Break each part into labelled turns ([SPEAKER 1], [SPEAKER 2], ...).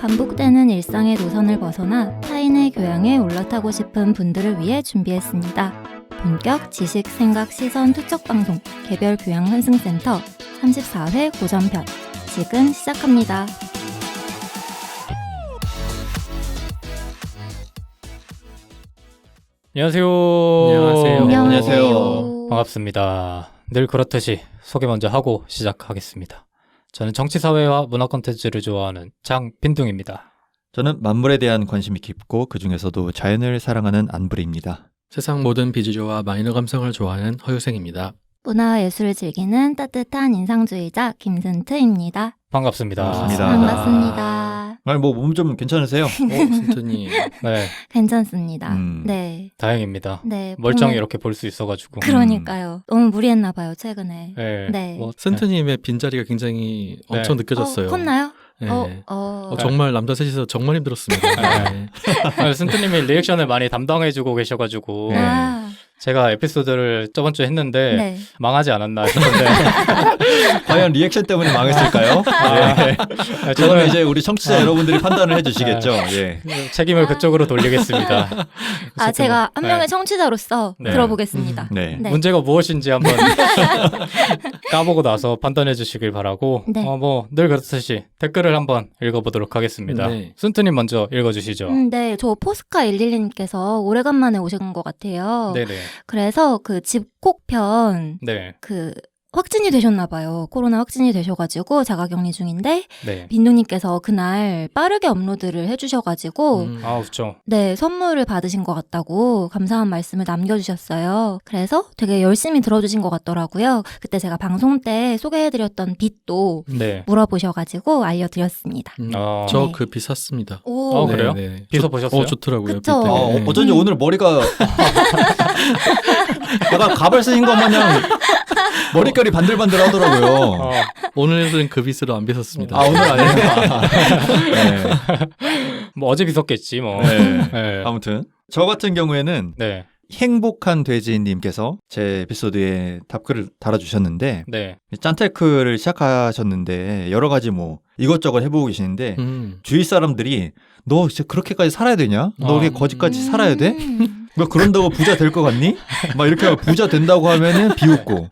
[SPEAKER 1] 반복되는 일상의 노선을 벗어나 타인의 교양에 올라타고 싶은 분들을 위해 준비했습니다. 본격 지식, 생각, 시선 투척 방송 개별 교양 환승센터 34회 고전편 지금 시작합니다.
[SPEAKER 2] 안녕하세요.
[SPEAKER 1] 안녕하세요.
[SPEAKER 2] 반갑습니다. 늘 그렇듯이 소개 먼저 하고 시작하겠습니다. 저는 정치사회와 문화 콘텐츠를 좋아하는 장빈둥입니다.
[SPEAKER 3] 저는 만물에 대한 관심이 깊고 그 중에서도 자연을 사랑하는 안브리입니다.
[SPEAKER 4] 세상 모든 비주류와 마이너 감성을 좋아하는 허유생입니다.
[SPEAKER 1] 문화와 예술을 즐기는 따뜻한 인상주의자 김순트입니다.
[SPEAKER 2] 반갑습니다.
[SPEAKER 3] 반갑습니다.
[SPEAKER 1] 반갑습니다.
[SPEAKER 3] 아니 몸 좀 괜찮으세요?
[SPEAKER 4] 순트님.
[SPEAKER 2] 네,
[SPEAKER 1] 괜찮습니다. 네.
[SPEAKER 2] 다행입니다.
[SPEAKER 1] 네.
[SPEAKER 2] 멀쩡히
[SPEAKER 1] 보면-
[SPEAKER 2] 이렇게 볼 수 있어가지고.
[SPEAKER 1] 그러니까요. 너무 무리했나 봐요, 최근에.
[SPEAKER 2] 네.
[SPEAKER 1] 네.
[SPEAKER 2] 뭐,
[SPEAKER 4] 순트님의 빈자리가 굉장히 엄청 느껴졌어요.
[SPEAKER 1] 컸나요?
[SPEAKER 4] 네.
[SPEAKER 1] 정말
[SPEAKER 4] 정말 남자 셋이서 정말 힘들었습니다. 네.
[SPEAKER 2] 순트님이 리액션을 많이 담당해주고 계셔가지고
[SPEAKER 3] 네.
[SPEAKER 2] 제가 에피소드를 저번 주에 했는데
[SPEAKER 1] 네.
[SPEAKER 2] 망하지 않았나 싶은데
[SPEAKER 3] 과연 리액션 때문에 망했을까요? 예.
[SPEAKER 2] 저는
[SPEAKER 3] 저는 이제 우리 청취자 여러분들이 판단을 해주시겠죠. 예.
[SPEAKER 2] 책임을 그쪽으로 돌리겠습니다.
[SPEAKER 1] 제가 한
[SPEAKER 2] 네.
[SPEAKER 1] 명의 청취자로서
[SPEAKER 2] 네.
[SPEAKER 1] 들어보겠습니다.
[SPEAKER 3] 네.
[SPEAKER 1] 네.
[SPEAKER 2] 문제가 무엇인지 한번 까보고 나서 판단해 주시길 바라고
[SPEAKER 1] 네.
[SPEAKER 2] 늘 그렇듯이 댓글을 한번 읽어보도록 하겠습니다.
[SPEAKER 4] 네.
[SPEAKER 2] 순트님 먼저 읽어주시죠.
[SPEAKER 1] 네, 저 포스카 111님께서 오래간만에 오신 것 같아요.
[SPEAKER 2] 네네.
[SPEAKER 1] 그래서 그 집콕편
[SPEAKER 2] 네.
[SPEAKER 1] 확진이 되셨나 봐요. 코로나 확진이 되셔가지고 자가격리 중인데
[SPEAKER 2] 네.
[SPEAKER 1] 빈둥님께서 그날 빠르게 업로드를 해주셔가지고
[SPEAKER 2] 아, 그렇죠.
[SPEAKER 1] 네, 선물을 받으신 것 같다고 감사한 말씀을 남겨주셨어요. 그래서 되게 열심히 들어주신 것 같더라고요. 그때 제가 방송 때 소개해드렸던 빚도
[SPEAKER 2] 네.
[SPEAKER 1] 물어보셔가지고 알려드렸습니다.
[SPEAKER 4] 저
[SPEAKER 1] 네.
[SPEAKER 4] 그 비 샀습니다.
[SPEAKER 1] 오,
[SPEAKER 2] 그래요?
[SPEAKER 4] 네.
[SPEAKER 2] 비서 보셨어요?
[SPEAKER 4] 좋더라고요.
[SPEAKER 1] 그쵸?
[SPEAKER 4] 비 때문에.
[SPEAKER 3] 어쩐지 오늘 머리가 약간 가발 쓰신 것 마냥 머릿결이 반들반들 하더라고요.
[SPEAKER 4] 오늘은 그 빗으로 안 빗었습니다.
[SPEAKER 3] 오늘 아니에요? 네.
[SPEAKER 2] 뭐 어제 빗었겠지 뭐.
[SPEAKER 3] 네.
[SPEAKER 2] 네.
[SPEAKER 3] 아무튼 저 같은 경우에는
[SPEAKER 2] 네.
[SPEAKER 3] 행복한 돼지님께서 제 에피소드에 답글을 달아주셨는데
[SPEAKER 2] 네.
[SPEAKER 3] 짠테크를 시작하셨는데 여러 가지 뭐 이것저것 해보고 계시는데 주위 사람들이 너 진짜 그렇게까지 살아야 되냐? 너 그렇게 거지까지 살아야 돼? 너 그런다고 부자 될 것 같니? 막 이렇게 하면 부자 된다고 하면은 비웃고.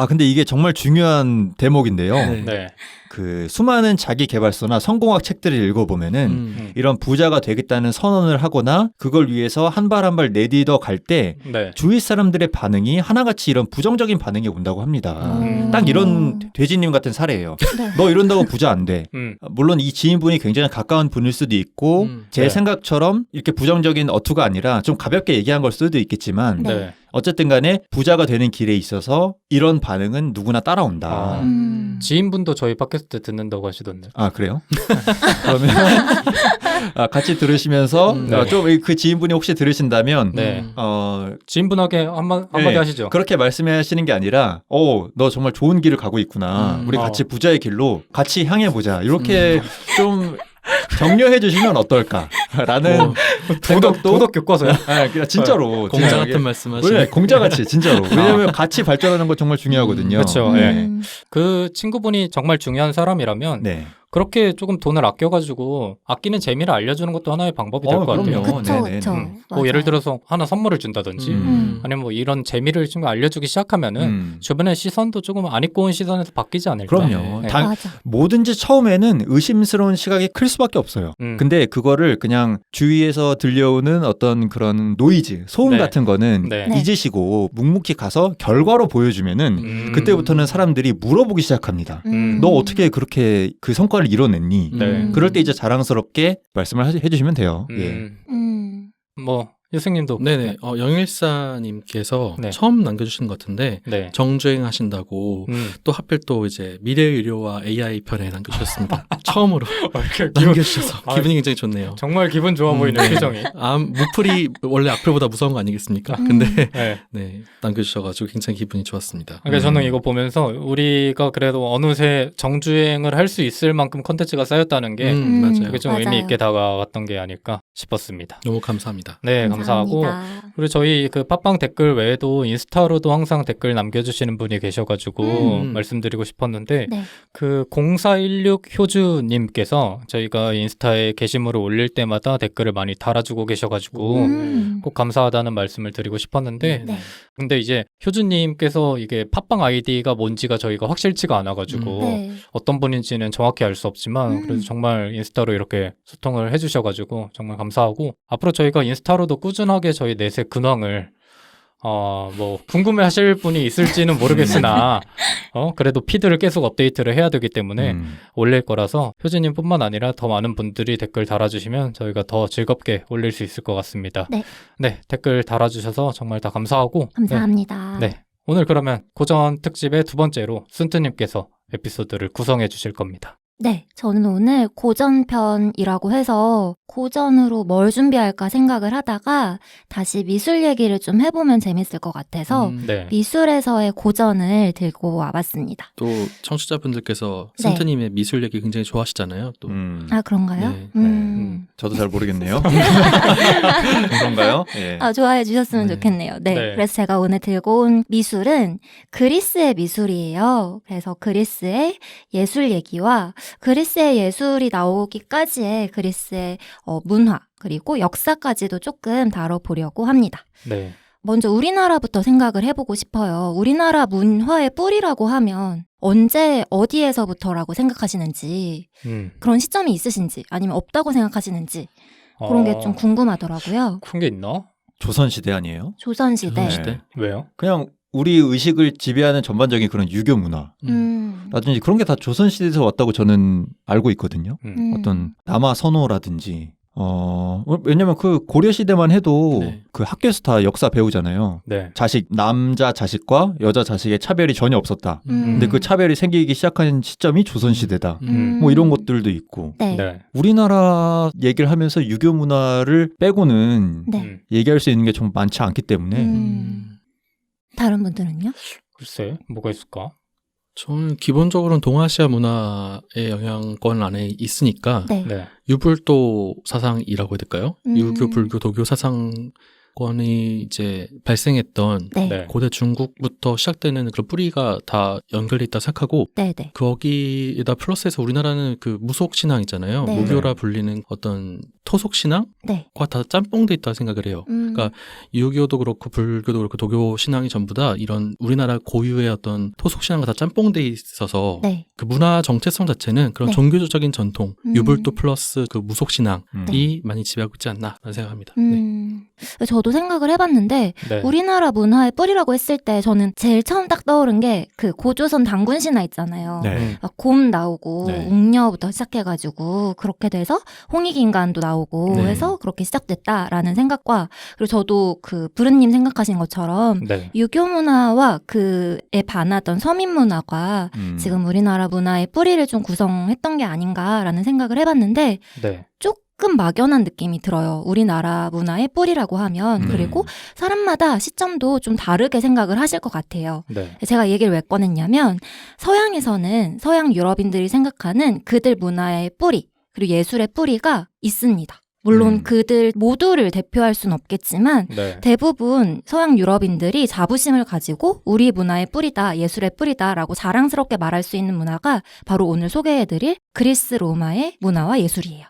[SPEAKER 3] 근데 이게 정말 중요한 대목인데요.
[SPEAKER 4] 네.
[SPEAKER 2] 네.
[SPEAKER 3] 그 수많은 자기 개발서나 성공학 책들을 읽어보면은 이런 부자가 되겠다는 선언을 하거나 그걸 위해서 한 발 한 발 내딛어 갈 때
[SPEAKER 2] 네.
[SPEAKER 3] 주위 사람들의 반응이 하나같이 이런 부정적인 반응이 온다고 합니다. 딱 이런 돼지님 같은 사례예요.
[SPEAKER 1] 네.
[SPEAKER 3] 너 이런다고 부자 안 돼. 물론 이 지인분이 굉장히 가까운 분일 수도 있고 제
[SPEAKER 2] 네.
[SPEAKER 3] 생각처럼 이렇게 부정적인 어투가 아니라 좀 가볍게 얘기한 걸 수도 있겠지만
[SPEAKER 1] 네.
[SPEAKER 2] 네.
[SPEAKER 3] 어쨌든 간에 부자가 되는 길에 있어서 이런 반응은 누구나 따라온다.
[SPEAKER 2] 지인분도 저희 팟캐스트 듣는다고 하시던데.
[SPEAKER 3] 그래요? 그러면 같이 들으시면서
[SPEAKER 2] 네.
[SPEAKER 3] 좀 그 지인분이 혹시 들으신다면
[SPEAKER 2] 네.
[SPEAKER 3] 어,
[SPEAKER 2] 지인분에게 한마디
[SPEAKER 3] 네.
[SPEAKER 2] 하시죠.
[SPEAKER 3] 그렇게 말씀하시는 게 아니라 너 정말 좋은 길을 가고 있구나. 우리 같이 부자의 길로 같이 향해 보자. 이렇게 좀 격려해 주시면 어떨까라는
[SPEAKER 2] 도덕 교과서요.
[SPEAKER 3] 그냥 진짜로
[SPEAKER 4] 공자
[SPEAKER 3] 진짜
[SPEAKER 4] 같은 말씀하시네.
[SPEAKER 3] 원래 공자같이 진짜로. 왜냐하면 같이 발전하는 거 정말 중요하거든요.
[SPEAKER 2] 그렇죠.
[SPEAKER 3] 네.
[SPEAKER 2] 그 친구분이 정말 중요한 사람이라면
[SPEAKER 3] 네.
[SPEAKER 2] 그렇게 조금 돈을 아껴가지고 아끼는 재미를 알려주는 것도 하나의 방법이 될 것 같아요.
[SPEAKER 3] 그럼요.
[SPEAKER 1] 그쵸,
[SPEAKER 3] 네네.
[SPEAKER 1] 그쵸.
[SPEAKER 2] 뭐 예를 들어서 하나 선물을 준다든지 아니면 뭐 이런 재미를 좀 알려주기 시작하면은 주변의 시선도 조금 안 입고 온 시선에서 바뀌지 않을까.
[SPEAKER 3] 그럼요.
[SPEAKER 2] 네.
[SPEAKER 1] 맞아.
[SPEAKER 3] 뭐든지 처음에는 의심스러운 시각이 클 수밖에 없어요. 근데 그거를 그냥 주위에서 들려오는 어떤 그런 노이즈, 소음
[SPEAKER 2] 네.
[SPEAKER 3] 같은 거는
[SPEAKER 2] 네.
[SPEAKER 3] 잊으시고 묵묵히 가서 결과로 보여주면은 그때부터는 사람들이 물어보기 시작합니다. 너 어떻게 그렇게 그 성과를 이뤄냈니?
[SPEAKER 2] 네.
[SPEAKER 3] 그럴 때 이제 자랑스럽게 말씀을 해주시면 돼요. 예.
[SPEAKER 2] 뭐 유승님도
[SPEAKER 4] 네네. 영일사님께서
[SPEAKER 2] 네.
[SPEAKER 4] 처음 남겨주신 것 같은데
[SPEAKER 2] 네.
[SPEAKER 4] 정주행 하신다고 또 하필 또 이제 미래의료와 AI 편에 남겨주셨습니다. 처음으로 남겨주셔서 기분이 굉장히 좋네요.
[SPEAKER 2] 정말 기분 좋아 보이는 표정이.
[SPEAKER 4] 무플이 원래 악플보다 무서운 거 아니겠습니까? 근데
[SPEAKER 2] 네.
[SPEAKER 4] 남겨주셔가지고 굉장히 기분이 좋았습니다.
[SPEAKER 2] 그러니까 저는 이거 보면서 우리가 그래도 어느새 정주행을 할 수 있을 만큼 컨텐츠가 쌓였다는 게
[SPEAKER 4] 맞아요.
[SPEAKER 2] 그게 좀
[SPEAKER 1] 맞아요.
[SPEAKER 2] 의미 있게 다가왔던 게 아닐까 싶었습니다.
[SPEAKER 4] 너무 감사합니다.
[SPEAKER 2] 네,
[SPEAKER 1] 감사합니다.
[SPEAKER 2] 감사하고
[SPEAKER 1] 감사합니다.
[SPEAKER 2] 그리고 저희 그 팟빵 댓글 외에도 인스타로도 항상 댓글 남겨주시는 분이 계셔가지고 말씀드리고 싶었는데
[SPEAKER 1] 네.
[SPEAKER 2] 그 0416 효주님께서 저희가 인스타에 게시물을 올릴 때마다 댓글을 많이 달아주고 계셔가지고 꼭 감사하다는 말씀을 드리고 싶었는데
[SPEAKER 1] 네.
[SPEAKER 2] 근데 이제 효주님께서 이게 팟빵 아이디가 뭔지가 저희가 확실치가 않아가지고
[SPEAKER 1] 네.
[SPEAKER 2] 어떤 분인지는 정확히 알 수 없지만 그래도 정말 인스타로 이렇게 소통을 해주셔가지고 정말 감사하고 앞으로 저희가 인스타로도 꾸준하게 저희 넷의 근황을 뭐 궁금해하실 분이 있을지는 모르겠으나 그래도 피드를 계속 업데이트를 해야 되기 때문에 올릴 거라서 효진님뿐만 아니라 더 많은 분들이 댓글 달아주시면 저희가 더 즐겁게 올릴 수 있을 것 같습니다.
[SPEAKER 1] 네.
[SPEAKER 2] 댓글 달아주셔서 정말 다 감사하고
[SPEAKER 1] 감사합니다.
[SPEAKER 2] 네. 오늘 그러면 고전 특집의 두 번째로 순트님께서 에피소드를 구성해 주실 겁니다.
[SPEAKER 1] 네, 저는 오늘 고전편이라고 해서 고전으로 뭘 준비할까 생각을 하다가 다시 미술 얘기를 좀 해보면 재밌을 것 같아서
[SPEAKER 2] 네.
[SPEAKER 1] 미술에서의 고전을 들고 와봤습니다.
[SPEAKER 4] 또 청취자분들께서
[SPEAKER 1] 네.
[SPEAKER 4] 순트님의 미술 얘기 굉장히 좋아하시잖아요. 또
[SPEAKER 1] 아, 그런가요?
[SPEAKER 4] 네.
[SPEAKER 3] 저도 잘 모르겠네요. 그런가요? 예.
[SPEAKER 1] 좋아해 주셨으면
[SPEAKER 4] 네.
[SPEAKER 1] 좋겠네요. 네.
[SPEAKER 2] 네.
[SPEAKER 1] 그래서 제가 오늘 들고 온 미술은 그리스의 미술이에요. 그래서 그리스의 예술 얘기와 그리스의 예술이 나오기까지의 그리스의 문화 그리고 역사까지도 조금 다뤄보려고 합니다.
[SPEAKER 2] 네.
[SPEAKER 1] 먼저 우리나라부터 생각을 해보고 싶어요. 우리나라 문화의 뿌리라고 하면 언제 어디에서부터라고 생각하시는지 그런 시점이 있으신지 아니면 없다고 생각하시는지 그런 게 좀 궁금하더라고요.
[SPEAKER 2] 큰 게 있나?
[SPEAKER 3] 조선시대 아니에요?
[SPEAKER 1] 조선시대.
[SPEAKER 4] 조선시대.
[SPEAKER 2] 왜요?
[SPEAKER 3] 그냥 우리 의식을 지배하는 전반적인 그런 유교 문화 라든지 그런 게 다 조선시대에서 왔다고 저는 알고 있거든요. 어떤 남아 선호라든지 왜냐면 그 고려시대만 해도
[SPEAKER 4] 네.
[SPEAKER 3] 그 학교에서 다 역사 배우잖아요.
[SPEAKER 2] 네.
[SPEAKER 3] 남자 자식과 여자 자식의 차별이 전혀 없었다. 근데 그 차별이 생기기 시작한 시점이 조선시대다. 뭐 이런 것들도 있고.
[SPEAKER 1] 네.
[SPEAKER 2] 네.
[SPEAKER 3] 우리나라 얘기를 하면서 유교 문화를 빼고는
[SPEAKER 1] 네.
[SPEAKER 3] 얘기할 수 있는 게 좀 많지 않기 때문에
[SPEAKER 1] 다른 분들은요?
[SPEAKER 2] 글쎄, 뭐가 있을까?
[SPEAKER 4] 저는 기본적으로는 동아시아 문화의 영향권 안에 있으니까
[SPEAKER 1] 네.
[SPEAKER 2] 네.
[SPEAKER 4] 유불도 사상이라고 해야 될까요?
[SPEAKER 1] 음.
[SPEAKER 4] 유교, 불교, 도교 사상권이 이제 발생했던
[SPEAKER 1] 네.
[SPEAKER 2] 네.
[SPEAKER 4] 고대 중국부터 시작되는 그런 뿌리가 다 연결돼 있다 생각하고
[SPEAKER 1] 네. 네.
[SPEAKER 4] 거기에다 플러스해서 우리나라는 그 무속 신앙 있잖아요.
[SPEAKER 1] 네.
[SPEAKER 4] 무교라 불리는 어떤 토속 신앙과
[SPEAKER 1] 네.
[SPEAKER 4] 다 짬뽕돼 있다 생각을 해요. 그러니까 유교도 그렇고 불교도 그렇고 도교 신앙이 전부 다 이런 우리나라 고유의 어떤 토속 신앙과 다 짬뽕돼 있어서
[SPEAKER 1] 네.
[SPEAKER 4] 그 문화 정체성 자체는 그런
[SPEAKER 1] 네.
[SPEAKER 4] 종교적인 전통, 유불도 플러스 그 무속 신앙이
[SPEAKER 1] 네.
[SPEAKER 4] 많이 지배하고 있지 않나라는 생각합니다. 네.
[SPEAKER 1] 저도 생각을 해봤는데
[SPEAKER 2] 네.
[SPEAKER 1] 우리나라 문화의 뿌리라고 했을 때 저는 제일 처음 딱 떠오른 게 그 고조선 단군 신화 있잖아요.
[SPEAKER 3] 네.
[SPEAKER 1] 막 곰 나오고
[SPEAKER 3] 네.
[SPEAKER 1] 웅녀부터 시작해가지고 그렇게 돼서 홍익인간도 나오고
[SPEAKER 3] 네.
[SPEAKER 1] 해서 그렇게 시작됐다라는 생각과 그리고 저도 그 부르님 생각하신 것처럼
[SPEAKER 2] 네.
[SPEAKER 1] 유교 문화와 그에 반하던 서민 문화가 지금 우리나라 문화의 뿌리를 좀 구성했던 게 아닌가라는 생각을 해봤는데
[SPEAKER 2] 네.
[SPEAKER 1] 조금 막연한 느낌이 들어요. 우리나라 문화의 뿌리라고 하면. 그리고 사람마다 시점도 좀 다르게 생각을 하실 것 같아요.
[SPEAKER 2] 네.
[SPEAKER 1] 제가 얘기를 왜 꺼냈냐면 서양에서는 서양 유럽인들이 생각하는 그들 문화의 뿌리 그리고 예술의 뿌리가 있습니다. 물론 그들 모두를 대표할 수는 없겠지만
[SPEAKER 2] 네.
[SPEAKER 1] 대부분 서양 유럽인들이 자부심을 가지고 우리 문화의 뿌리다, 예술의 뿌리다라고 자랑스럽게 말할 수 있는 문화가 바로 오늘 소개해드릴 그리스 로마의 문화와 예술이에요.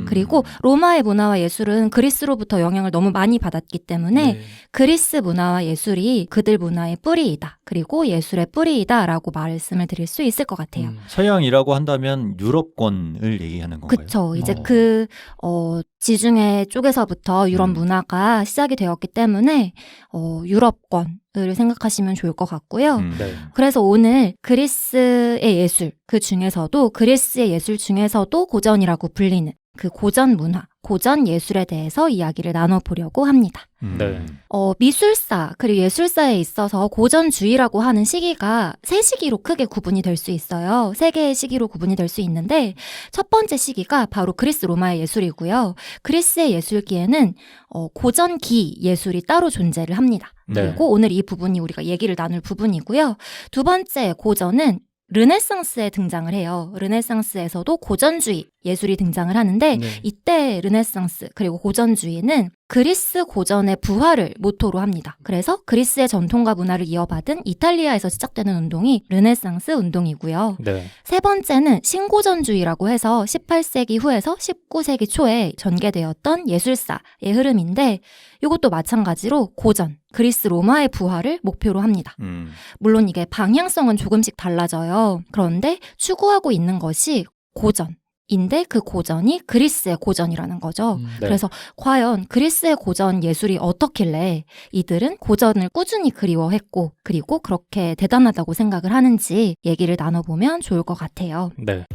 [SPEAKER 1] 그리고 로마의 문화와 예술은 그리스로부터 영향을 너무 많이 받았기 때문에
[SPEAKER 4] 네.
[SPEAKER 1] 그리스 문화와 예술이 그들 문화의 뿌리이다. 그리고 예술의 뿌리이다 라고 말씀을 드릴 수 있을 것 같아요.
[SPEAKER 3] 서양이라고 한다면 유럽권을 얘기하는 건가요?
[SPEAKER 1] 그쵸. 이제 지중해 쪽에서부터 유럽 문화가 시작이 되었기 때문에 유럽권을 생각하시면 좋을 것 같고요.
[SPEAKER 2] 네.
[SPEAKER 1] 그래서 오늘 그리스의 예술, 그 중에서도 그리스의 예술 중에서도 고전이라고 불리는 그 고전 문화, 고전 예술에 대해서 이야기를 나눠보려고 합니다.
[SPEAKER 2] 네.
[SPEAKER 1] 미술사 그리고 예술사에 있어서 고전주의라고 하는 시기가 세 시기로 크게 구분이 될 수 있어요. 세 개의 시기로 구분이 될 수 있는데 첫 번째 시기가 바로 그리스 로마의 예술이고요. 그리스의 예술기에는 고전기 예술이 따로 존재를 합니다.
[SPEAKER 2] 네.
[SPEAKER 1] 그리고 오늘 이 부분이 우리가 얘기를 나눌 부분이고요. 두 번째 고전은 르네상스에 등장을 해요. 르네상스에서도 고전주의 예술이 등장을 하는데
[SPEAKER 4] 네.
[SPEAKER 1] 이때 르네상스 그리고 고전주의는 그리스 고전의 부활을 모토로 합니다. 그래서 그리스의 전통과 문화를 이어받은 이탈리아에서 시작되는 운동이 르네상스 운동이고요.
[SPEAKER 2] 네.
[SPEAKER 1] 세 번째는 신고전주의라고 해서 18세기 후에서 19세기 초에 전개되었던 예술사의 흐름인데 이것도 마찬가지로 고전, 그리스 로마의 부활을 목표로 합니다. 물론 이게 방향성은 조금씩 달라져요. 그런데 추구하고 있는 것이 고전인데 그 고전이 그리스의 고전이라는 거죠.
[SPEAKER 2] 네.
[SPEAKER 1] 그래서 과연 그리스의 고전 예술이 어떻길래 이들은 고전을 꾸준히 그리워했고 그리고 그렇게 대단하다고 생각을 하는지 얘기를 나눠보면 좋을 것 같아요.
[SPEAKER 2] 네.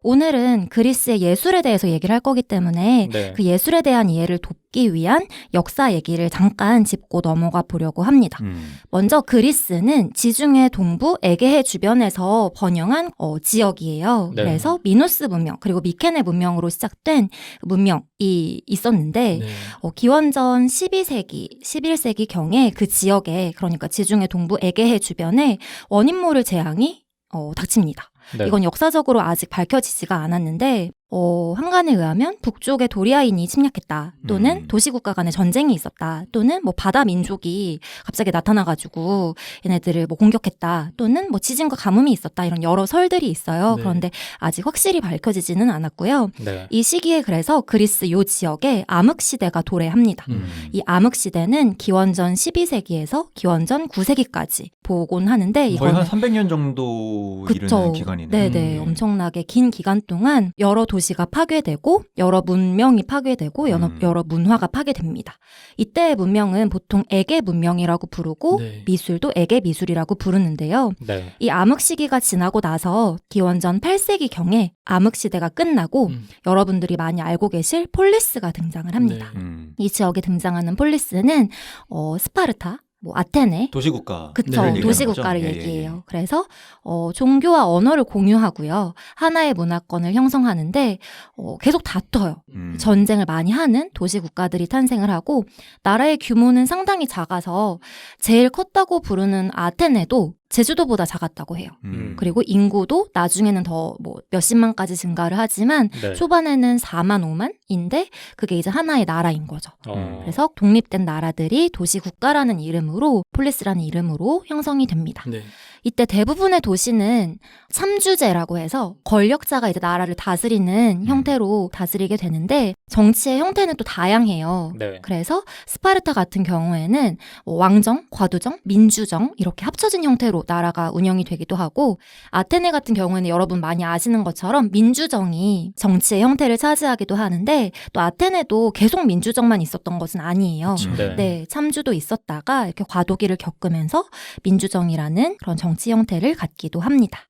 [SPEAKER 1] 오늘은 그리스의 예술에 대해서 얘기를 할 거기 때문에
[SPEAKER 2] 네.
[SPEAKER 1] 그 예술에 대한 이해를 돕기 위한 역사 얘기를 잠깐 짚고 넘어가 보려고 합니다. 먼저 그리스는 지중해 동부 에게해 주변에서 번영한 지역이에요.
[SPEAKER 2] 네.
[SPEAKER 1] 그래서 미노스 문명 그리고 미케네 문명으로 시작된 문명이 있었는데
[SPEAKER 4] 네.
[SPEAKER 1] 기원전 12세기, 11세기 경에 그 지역에 그러니까 지중해 동부 에게해 주변에 원인모를 재앙이 닥칩니다.
[SPEAKER 2] 네.
[SPEAKER 1] 이건 역사적으로 아직 밝혀지지가 않았는데 한간에 의하면 북쪽의 도리아인이 침략했다 또는 도시국가 간의 전쟁이 있었다 또는 뭐 바다 민족이 갑자기 나타나가지고 얘네들을 뭐 공격했다 또는 뭐 지진과 가뭄이 있었다 이런 여러 설들이 있어요.
[SPEAKER 4] 네.
[SPEAKER 1] 그런데 아직 확실히 밝혀지지는 않았고요.
[SPEAKER 2] 네.
[SPEAKER 1] 이 시기에 그래서 그리스 요 지역에 암흑시대가 도래합니다. 이 암흑시대는 기원전 12세기에서 기원전 9세기까지 보곤 하는데
[SPEAKER 3] 거의
[SPEAKER 1] 이거는
[SPEAKER 3] 한 300년 정도 이르는 기간이네요.
[SPEAKER 1] 네네. 엄청나게 긴 기간 동안 여러 도시가 파괴되고 여러 문명이 파괴되고 여러 문화가 파괴됩니다. 이때의 문명은 보통 에게 문명이라고 부르고
[SPEAKER 4] 네.
[SPEAKER 1] 미술도 에게 미술이라고 부르는데요.
[SPEAKER 2] 네.
[SPEAKER 1] 이 암흑 시기가 지나고 나서 기원전 8세기 경에 암흑 시대가 끝나고 여러분들이 많이 알고 계실 폴리스가 등장을 합니다.
[SPEAKER 4] 네.
[SPEAKER 1] 이 지역에 등장하는 폴리스는 스파르타, 뭐 아테네,
[SPEAKER 3] 도시국가.
[SPEAKER 1] 그쵸.
[SPEAKER 4] 네,
[SPEAKER 1] 도시국가를
[SPEAKER 3] 거죠? 예,
[SPEAKER 1] 얘기해요. 그래서 종교와 언어를 공유하고요. 하나의 문화권을 형성하는데 계속 다퉈요. 전쟁을 많이 하는 도시국가들이 탄생을 하고 나라의 규모는 상당히 작아서 제일 컸다고 부르는 아테네도 제주도보다 작았다고 해요. 그리고 인구도 나중에는 더 뭐 몇십만까지 증가를 하지만
[SPEAKER 2] 네.
[SPEAKER 1] 초반에는 4만 5만인데 그게 이제 하나의 나라인 거죠. 그래서 독립된 나라들이 도시국가라는 이름으로 폴리스라는 이름으로 형성이 됩니다.
[SPEAKER 4] 네.
[SPEAKER 1] 이때 대부분의 도시는 참주제라고 해서 권력자가 이제 나라를 다스리는 형태로 다스리게 되는데 정치의 형태는 또 다양해요.
[SPEAKER 2] 네.
[SPEAKER 1] 그래서 스파르타 같은 경우에는 왕정, 과두정, 민주정 이렇게 합쳐진 형태로 나라가 운영이 되기도 하고 아테네 같은 경우에는 여러분 많이 아시는 것처럼 민주정이 정치의 형태를 차지하기도 하는데 또 아테네도 계속 민주정만 있었던 것은 아니에요.
[SPEAKER 2] 네.
[SPEAKER 1] 네, 참주도 있었다가 이렇게 과도기를 겪으면서 민주정이라는 그런 정치 형태를 갖기도 합니다.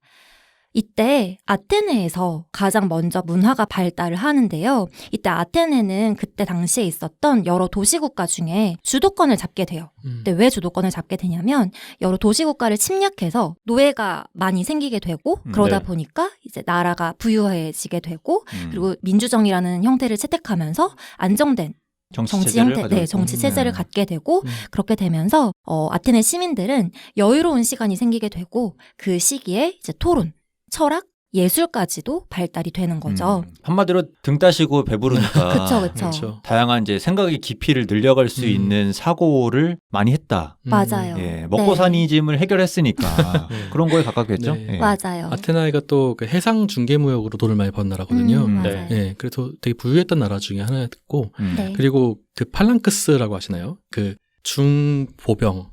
[SPEAKER 1] 이때 아테네에서 가장 먼저 문화가 발달을 하는데요. 이때 아테네는 그때 당시에 있었던 여러 도시국가 중에 주도권을 잡게 돼요. 근데 왜 주도권을 잡게 되냐면 여러 도시국가를 침략해서 노예가 많이 생기게 되고 그러다
[SPEAKER 2] 네.
[SPEAKER 1] 보니까 이제 나라가 부유해지게 되고 그리고 민주정이라는 형태를 채택하면서 안정된 정치 형태, 네, 정치 체제를 갖게 되고 그렇게 되면서 아테네 시민들은 여유로운 시간이 생기게 되고 그 시기에 이제 토론, 철학, 예술까지도 발달이 되는 거죠.
[SPEAKER 3] 한마디로 등 따시고 배부르니까
[SPEAKER 1] 그쵸.
[SPEAKER 4] 그렇죠.
[SPEAKER 3] 다양한 이제 생각의 깊이를 늘려갈 수 있는 사고를 많이 했다.
[SPEAKER 1] 맞아요.
[SPEAKER 3] 예, 먹고
[SPEAKER 1] 네.
[SPEAKER 3] 사니즘을 해결했으니까
[SPEAKER 4] 네.
[SPEAKER 3] 그런 거에 가깝겠죠.
[SPEAKER 4] 네.
[SPEAKER 3] 예.
[SPEAKER 1] 맞아요.
[SPEAKER 4] 아테나이가 또 그 해상 중개무역으로 돈을 많이 번 나라거든요.
[SPEAKER 1] 맞아요.
[SPEAKER 4] 예, 그래서 되게 부유했던 나라 중에 하나였고,
[SPEAKER 1] 네.
[SPEAKER 4] 그리고 그 팔랑크스라고 하시나요? 그 중보병,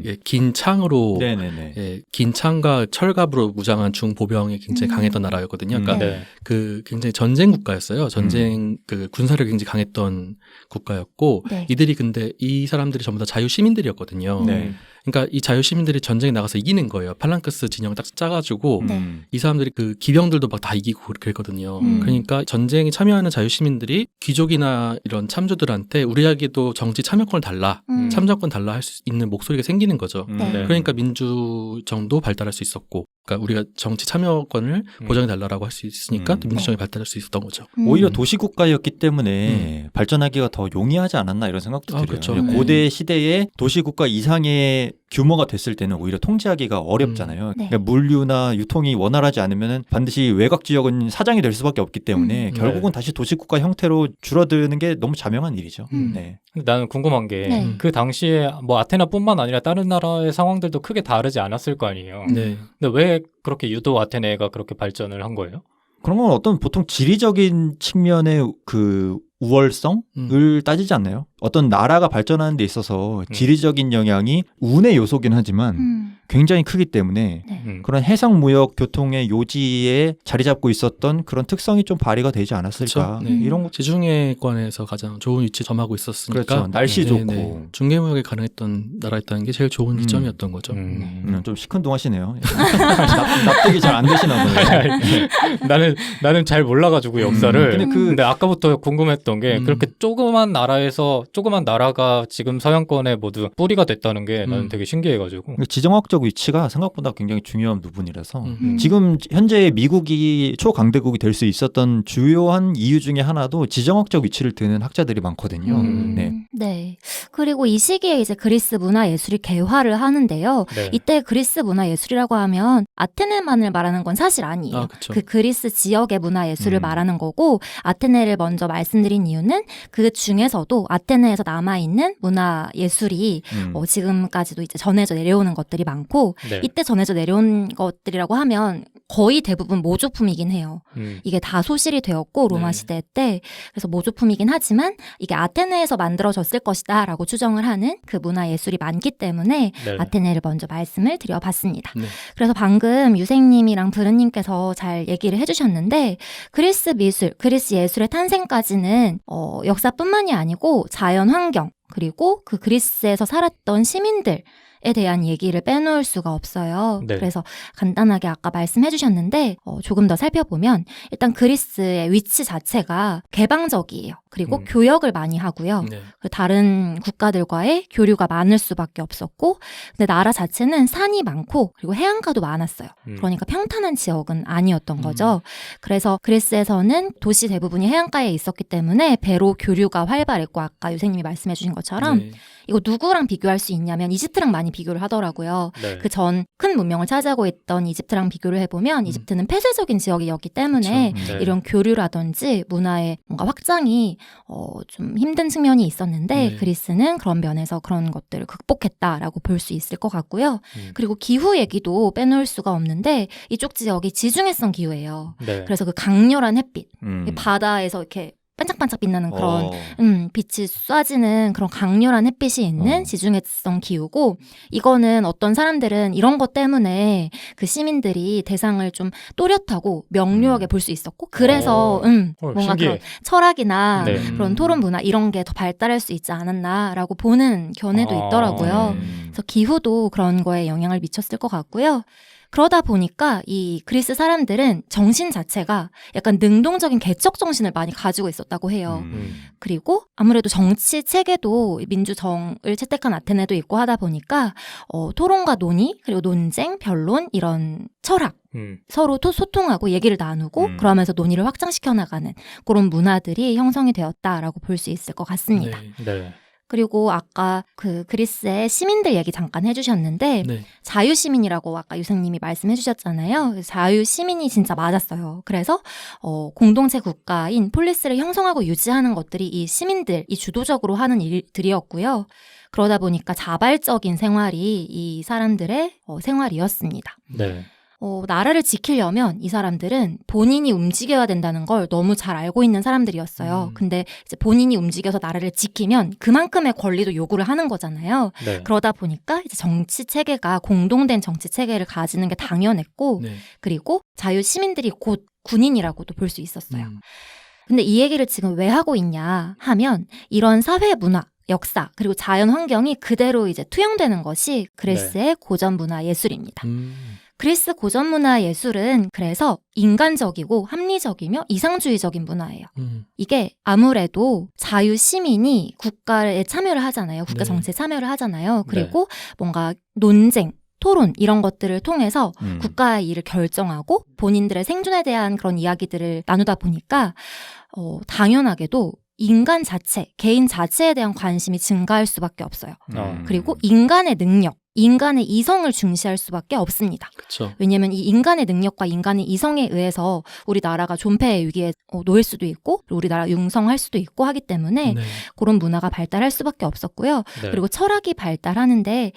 [SPEAKER 4] 예, 긴 창으로,
[SPEAKER 3] 네네네.
[SPEAKER 4] 예, 긴 창과 철갑으로 무장한 중보병이 굉장히 강했던 나라였거든요. 그러니까
[SPEAKER 2] 네.
[SPEAKER 4] 그 굉장히 전쟁 국가였어요. 전쟁 그 군사력이 굉장히 강했던 국가였고,
[SPEAKER 1] 네.
[SPEAKER 4] 이들이 근데 이 사람들이 전부 다 자유 시민들이었거든요.
[SPEAKER 3] 네.
[SPEAKER 4] 그러니까 이 자유 시민들이 전쟁에 나가서 이기는 거예요. 팔랑크스 진영 딱 짜가지고
[SPEAKER 1] 네.
[SPEAKER 4] 이 사람들이 그 기병들도 막 다 이기고 그랬거든요. 그러니까 전쟁에 참여하는 자유 시민들이 귀족이나 이런 참주들한테 우리에게도 정치 참여권을 달라, 참정권 달라 할 수 있는 목소리가 생기는 거죠.
[SPEAKER 1] 네.
[SPEAKER 2] 네.
[SPEAKER 4] 그러니까 민주정도 발달할 수 있었고 그러니까 우리가 정치 참여권을 보장해달라고 할 수 있으니까 또 민주정이 발달할 수 있었던 거죠.
[SPEAKER 3] 오히려 도시국가였기 때문에 발전하기가 더 용이하지 않았나 이런 생각도 들어요.
[SPEAKER 4] 그렇죠.
[SPEAKER 3] 고대 시대에 도시국가 이상의 규모가 됐을 때는 오히려 통제하기가 어렵잖아요.
[SPEAKER 1] 네.
[SPEAKER 3] 그러니까 물류나 유통이 원활하지 않으면 반드시 외곽 지역은 사장이 될 수밖에 없기 때문에 결국은 다시 도시국가 형태로 줄어드는 게 너무 자명한 일이죠. 네.
[SPEAKER 2] 근데 나는 궁금한 게
[SPEAKER 1] 네.
[SPEAKER 2] 그 당시에 뭐 아테네뿐만 아니라 다른 나라의 상황들도 크게 다르지 않았을 거 아니에요.
[SPEAKER 4] 네.
[SPEAKER 2] 근데 왜 그렇게 유독 아테네가 그렇게 발전을 한 거예요?
[SPEAKER 3] 그런 건 어떤 보통 지리적인 측면의 그 우월성을 따지지 않나요? 어떤 나라가 발전하는 데 있어서 지리적인 영향이 운의 요소긴 하지만 굉장히 크기 때문에 그런 해상 무역 교통의 요지에 자리 잡고 있었던 그런 특성이 좀 발휘가 되지 않았을까.
[SPEAKER 4] 그렇죠. 네.
[SPEAKER 3] 이런 것
[SPEAKER 4] 지중해권에서 가장 좋은 위치 점하고 있었으니까
[SPEAKER 3] 그렇죠. 날씨
[SPEAKER 4] 네,
[SPEAKER 3] 좋고.
[SPEAKER 4] 네. 중개무역이 가능했던 나라였다는 게 제일 좋은 지점이었던 거죠.
[SPEAKER 3] 좀 시큰둥하시네요. 납득이 잘 안 되시나 보네요.
[SPEAKER 2] 나는 잘 몰라가지고 역사를.
[SPEAKER 3] 근데
[SPEAKER 2] 근데 아까부터 궁금했던 게 그렇게 조그만 나라가 지금 서양권에 모두 뿌리가 됐다는 게 나는 되게 신기해가지고.
[SPEAKER 3] 지정학적 위치가 생각보다 굉장히 중요한 부분이라서
[SPEAKER 1] 음.
[SPEAKER 3] 지금 현재 미국이 초강대국이 될 수 있었던 주요한 이유 중에 하나도 지정학적 위치를 드는 학자들이 많거든요. 네.
[SPEAKER 1] 네. 그리고 이 시기에 이제 그리스 문화 예술이 개화를 하는데요.
[SPEAKER 2] 네.
[SPEAKER 1] 이때 그리스 문화 예술이라고 하면 아테네만을 말하는 건 사실 아니에요.
[SPEAKER 4] 아, 그쵸.
[SPEAKER 1] 그 그리스 지역의 문화 예술을 말하는 거고 아테네를 먼저 말씀드린 이유는 그 중에서도 아테네에서 남아있는 문화 예술이 지금까지도 이제 전해져 내려오는 것들이 많고
[SPEAKER 2] 네.
[SPEAKER 1] 이때 전해져 내려온 것들이라고 하면 거의 대부분 모조품이긴 해요. 이게 다 소실이 되었고 로마
[SPEAKER 4] 네.
[SPEAKER 1] 시대 때 그래서 모조품이긴 하지만 이게 아테네에서 만들어졌을 것이다라고 추정을 하는 그 문화 예술이 많기 때문에
[SPEAKER 2] 네.
[SPEAKER 1] 아테네를 먼저 말씀을 드려봤습니다.
[SPEAKER 4] 네.
[SPEAKER 1] 그래서 방금 유생님이랑 브르님께서 잘 얘기를 해주셨는데 그리스 미술, 그리스 예술의 탄생까지는 역사뿐만이 아니고 자연 환경 그리고 그 그리스에서 살았던 시민들 에 대한 얘기를 빼놓을 수가 없어요.
[SPEAKER 2] 네.
[SPEAKER 1] 그래서 간단하게 아까 말씀해 주셨는데 조금 더 살펴보면 일단 그리스의 위치 자체가 개방적이에요. 그리고 교역을 많이 하고요.
[SPEAKER 4] 네.
[SPEAKER 1] 다른 국가들과의 교류가 많을 수밖에 없었고 근데 나라 자체는 산이 많고 그리고 해안가도 많았어요. 그러니까 평탄한 지역은 아니었던 거죠. 그래서 그리스에서는 도시 대부분이 해안가에 있었기 때문에 배로 교류가 활발했고 아까 유생님이 말씀해 주신 것처럼
[SPEAKER 4] 네.
[SPEAKER 1] 이거 누구랑 비교할 수 있냐면 이집트랑 많이 비교를 하더라고요.
[SPEAKER 2] 네.
[SPEAKER 1] 그 전 큰 문명을 차지하고 있던 이집트랑 비교를 해보면 이집트는 폐쇄적인 지역이었기 때문에
[SPEAKER 4] 그쵸.
[SPEAKER 2] 네.
[SPEAKER 1] 이런 교류라든지 문화의 뭔가 확장이 좀 힘든 측면이 있었는데
[SPEAKER 4] 네.
[SPEAKER 1] 그리스는 그런 면에서 그런 것들을 극복했다라고 볼 수 있을 것 같고요. 그리고 기후 얘기도 빼놓을 수가 없는데 이쪽 지역이 지중해성 기후예요.
[SPEAKER 2] 네.
[SPEAKER 1] 그래서 그 강렬한 햇빛,
[SPEAKER 3] 음.
[SPEAKER 1] 바다에서 이렇게 반짝반짝 빛나는 그런
[SPEAKER 3] 어.
[SPEAKER 1] 빛이 쏴지는 그런 강렬한 햇빛이 있는 지중해성 기후고 이거는 어떤 사람들은 이런 것 때문에 그 시민들이 대상을 좀 또렷하고 명료하게 볼 수 있었고 그래서 뭔가
[SPEAKER 2] 신기해.
[SPEAKER 1] 그런 철학이나
[SPEAKER 2] 네.
[SPEAKER 1] 그런 토론 문화 이런 게 더 발달할 수 있지 않았나라고 보는 견해도 있더라고요. 그래서 기후도 그런 거에 영향을 미쳤을 것 같고요. 그러다 보니까 이 그리스 사람들은 정신 자체가 약간 능동적인 개척 정신을 많이 가지고 있었다고 해요. 그리고 아무래도 정치 체계도 민주정을 채택한 아테네도 있고 하다 보니까 토론과 논의 그리고 논쟁, 변론 이런 철학 서로 소통하고 얘기를 나누고 그러면서 논의를 확장시켜 나가는 그런 문화들이 형성이 되었다라고 볼 수 있을 것 같습니다.
[SPEAKER 4] 네.
[SPEAKER 2] 네.
[SPEAKER 1] 그리고 아까 그 그리스의 시민들 얘기 잠깐 해주셨는데
[SPEAKER 4] 네.
[SPEAKER 1] 자유시민이라고 아까 유생님이 말씀해주셨잖아요. 자유시민이 진짜 맞았어요. 그래서 공동체 국가인 폴리스를 형성하고 유지하는 것들이 이 시민들이 주도적으로 하는 일들이었고요. 그러다 보니까 자발적인 생활이 이 사람들의 생활이었습니다.
[SPEAKER 2] 네.
[SPEAKER 1] 나라를 지키려면 이 사람들은 본인이 움직여야 된다는 걸 너무 잘 알고 있는 사람들이었어요. 근데 이제 본인이 움직여서 나라를 지키면 그만큼의 권리도 요구를 하는 거잖아요.
[SPEAKER 2] 네.
[SPEAKER 1] 그러다 보니까 이제 정치 체계가 공동된 정치 체계를 가지는 게 당연했고
[SPEAKER 4] 네.
[SPEAKER 1] 그리고 자유 시민들이 곧 군인이라고도 볼 수 있었어요. 근데 이 얘기를 지금 왜 하고 있냐 하면 이런 사회 문화 역사 그리고 자연 환경이 그대로 이제 투영되는 것이 그리스의 고전 문화 예술입니다. 그리스 고전 문화 예술은 그래서 인간적이고 합리적이며 이상주의적인 문화예요. 이게 아무래도 자유 시민이 국가에 참여를 하잖아요. 국가
[SPEAKER 4] 네.
[SPEAKER 1] 정치에 참여를 하잖아요. 그리고 뭔가 논쟁 토론 이런 것들을 통해서
[SPEAKER 3] 음.
[SPEAKER 1] 국가의 일을 결정하고 본인들의 생존에 대한 그런 이야기들을 나누다 보니까 당연하게도 인간 자체, 개인 자체에 대한 관심이 증가할 수밖에 없어요. 그리고 인간의 능력, 인간의 이성을 중시할 수밖에 없습니다.
[SPEAKER 4] 그렇죠.
[SPEAKER 1] 왜냐하면 이 인간의 능력과 인간의 이성에 의해서 우리나라가 존폐의 위기에 놓일 수도 있고 우리나라 융성할 수도 있고 하기 때문에
[SPEAKER 4] 네.
[SPEAKER 1] 그런 문화가 발달할 수밖에 없었고요.
[SPEAKER 2] 네.
[SPEAKER 1] 그리고 철학이 발달하는데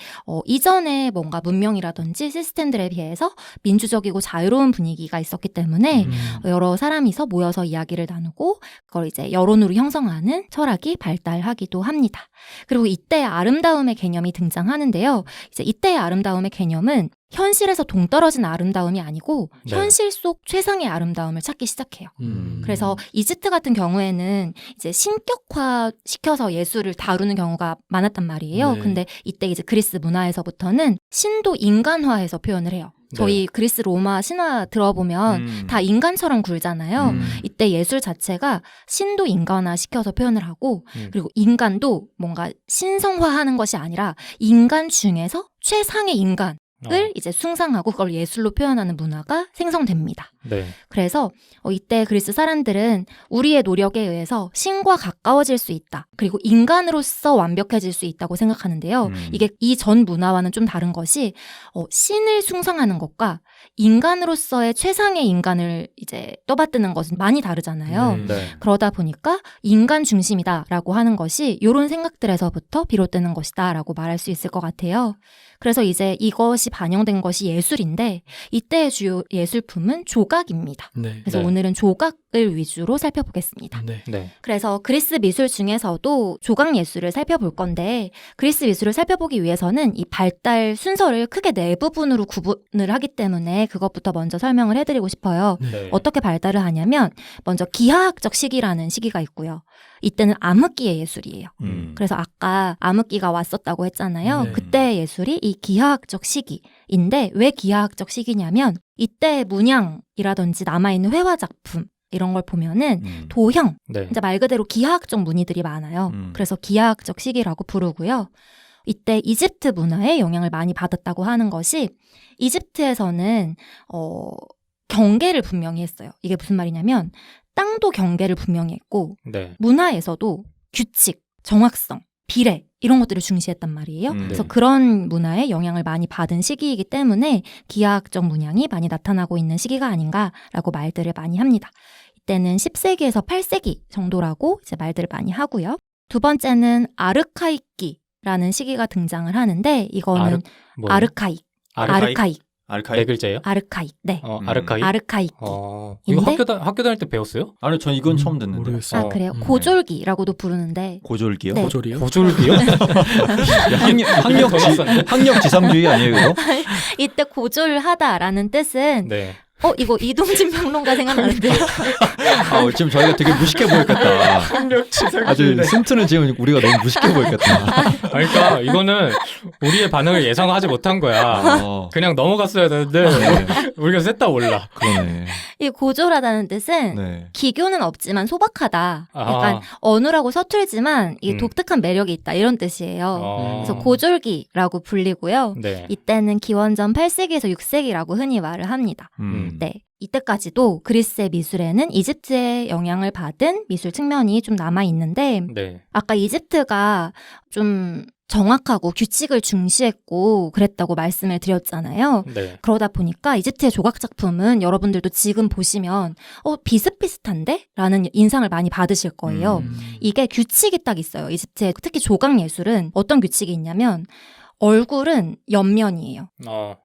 [SPEAKER 1] 이전에 뭔가 문명이라든지 시스템들에 비해서 민주적이고 자유로운 분위기가 있었기 때문에 여러 사람이서 모여서 이야기를 나누고 그걸 이제 여론으로 형성하는 철학이 발달하기도 합니다. 그리고 이때 아름다움의 개념이 등장하는데요. 이제 이때의 아름다움의 개념은 현실에서 동떨어진 아름다움이 아니고
[SPEAKER 2] 네.
[SPEAKER 1] 현실 속 최상의 아름다움을 찾기 시작해요. 그래서 이집트 같은 경우에는 이제 신격화 시켜서 예술을 다루는 경우가 많았단 말이에요.
[SPEAKER 4] 네.
[SPEAKER 1] 근데 이때 이제 그리스 문화에서부터는 신도 인간화해서 표현을 해요. 저희 그리스 로마 신화 들어보면 다 인간처럼 굴잖아요. 이때 예술 자체가 신도 인간화 시켜서 표현을 하고 그리고 인간도 뭔가 신성화하는 것이 아니라 인간 중에서 최상의 인간을 이제 숭상하고 그걸 예술로 표현하는 문화가 생성됩니다.
[SPEAKER 2] 네.
[SPEAKER 1] 그래서 이때 그리스 사람들은 우리의 노력에 의해서 신과 가까워질 수 있다. 그리고 인간으로서 완벽해질 수 있다고 생각하는데요. 이게 이 전 문화와는 좀 다른 것이 신을 숭상하는 것과 인간으로서의 최상의 인간을 이제 떠받드는 것은 많이 다르잖아요.
[SPEAKER 2] 네.
[SPEAKER 1] 그러다 보니까 인간 중심이다라고 하는 것이 이런 생각들에서부터 비롯되는 것이다라고 말할 수 있을 것 같아요. 그래서 이제 이것이 반영된 것이 예술인데 이때의 주요 예술품은 조각입니다.
[SPEAKER 4] 네.
[SPEAKER 1] 그래서
[SPEAKER 2] 네.
[SPEAKER 1] 오늘은 조각을 위주로 살펴보겠습니다.
[SPEAKER 4] 네.
[SPEAKER 2] 네.
[SPEAKER 1] 그래서 그리스 미술 중에서도 조각 예술을 살펴볼 건데 그리스 미술을 살펴보기 위해서는 이 발달 순서를 크게 네 부분으로 구분을 하기 때문에 그것부터 먼저 설명을 해드리고 싶어요.
[SPEAKER 2] 네.
[SPEAKER 1] 어떻게 발달을 하냐면 먼저 기하학적 시기라는 시기가 있고요. 이때는 암흑기의 예술이에요. 그래서 아까 암흑기가 왔었다고 했잖아요.
[SPEAKER 4] 네.
[SPEAKER 1] 그때 예술이 이 기하학적 시기인데 왜 기하학적 시기냐면 이때 문양이라든지 남아있는 회화 작품 이런 걸 보면은 도형,
[SPEAKER 2] 네.
[SPEAKER 1] 진짜 말 그대로 기하학적 무늬들이 많아요. 그래서 기하학적 시기라고 부르고요. 이때 이집트 문화에 영향을 많이 받았다고 하는 것이 이집트에서는 경계를 분명히 했어요. 이게 무슨 말이냐면 땅도 경계를 분명히 했고
[SPEAKER 2] 네.
[SPEAKER 1] 문화에서도 규칙, 정확성, 비례 이런 것들을 중시했단 말이에요. 그래서 그런 문화에 영향을 많이 받은 시기이기 때문에 기하학적 문양이 많이 나타나고 있는 시기가 아닌가라고 말들을 많이 합니다. 이때는 10세기에서 8세기 정도라고 이제 말들을 많이 하고요. 두 번째는 아르카이기라는 시기가 등장을 하는데 이거는
[SPEAKER 2] 뭐예요?
[SPEAKER 1] 아르카이크.
[SPEAKER 2] 네 글자예요?
[SPEAKER 1] 아르카이크. 네.
[SPEAKER 2] 아르카이?
[SPEAKER 1] 아르카이크.
[SPEAKER 2] 이거
[SPEAKER 1] 인데?
[SPEAKER 2] 학교 다닐 때 배웠어요?
[SPEAKER 3] 아니 전 이건 처음 듣는데.
[SPEAKER 4] 모르겠어요.
[SPEAKER 1] 아, 그래요?
[SPEAKER 2] 네.
[SPEAKER 1] 고졸기라고도 부르는데
[SPEAKER 3] 고졸기요?
[SPEAKER 1] 네.
[SPEAKER 4] 고졸이요?
[SPEAKER 2] 고졸기요?
[SPEAKER 3] 학력 지상주의 아니에요 이거?
[SPEAKER 1] 이때 고졸하다라는 뜻은
[SPEAKER 2] 네.
[SPEAKER 1] 이거 이동진 평론가 생각나는데요.
[SPEAKER 3] 지금 저희가 되게 무식해 보였겠다.
[SPEAKER 2] 학력
[SPEAKER 3] 아주 synth는 지금 우리가 너무 무식해 보였겠다.
[SPEAKER 2] 그러니까 이거는 우리의 반응을 예상하지 못한 거야. 그냥 넘어갔어야 되는데
[SPEAKER 3] 네.
[SPEAKER 2] 우리가 셋 다 몰라.
[SPEAKER 3] 그러네.
[SPEAKER 1] 이 고졸하다는 뜻은
[SPEAKER 3] 네.
[SPEAKER 1] 기교는 없지만 소박하다.
[SPEAKER 2] 아하.
[SPEAKER 1] 약간 어눌하고 서툴지만 이게
[SPEAKER 2] 음.
[SPEAKER 1] 독특한 매력이 있다. 이런 뜻이에요. 그래서
[SPEAKER 2] 고
[SPEAKER 1] 고졸기라고 불리고요.
[SPEAKER 2] 네.
[SPEAKER 1] 이때는 기원전 8세기에서 6세기라고 흔히 말을 합니다. 네. 이때까지도 그리스의 미술에는 이집트의 영향을 받은 미술 측면이 좀 남아 있는데
[SPEAKER 2] 네.
[SPEAKER 1] 아까 이집트가 좀 정확하고 규칙을 중시했고 그랬다고 말씀을 드렸잖아요.
[SPEAKER 2] 네.
[SPEAKER 1] 그러다 보니까 이집트의 조각 작품은 여러분들도 지금 보시면 비슷비슷한데? 라는 인상을 많이 받으실 거예요. 이게 규칙이 딱 있어요. 이집트의 특히 조각 예술은 어떤 규칙이 있냐면 얼굴은 옆면이에요.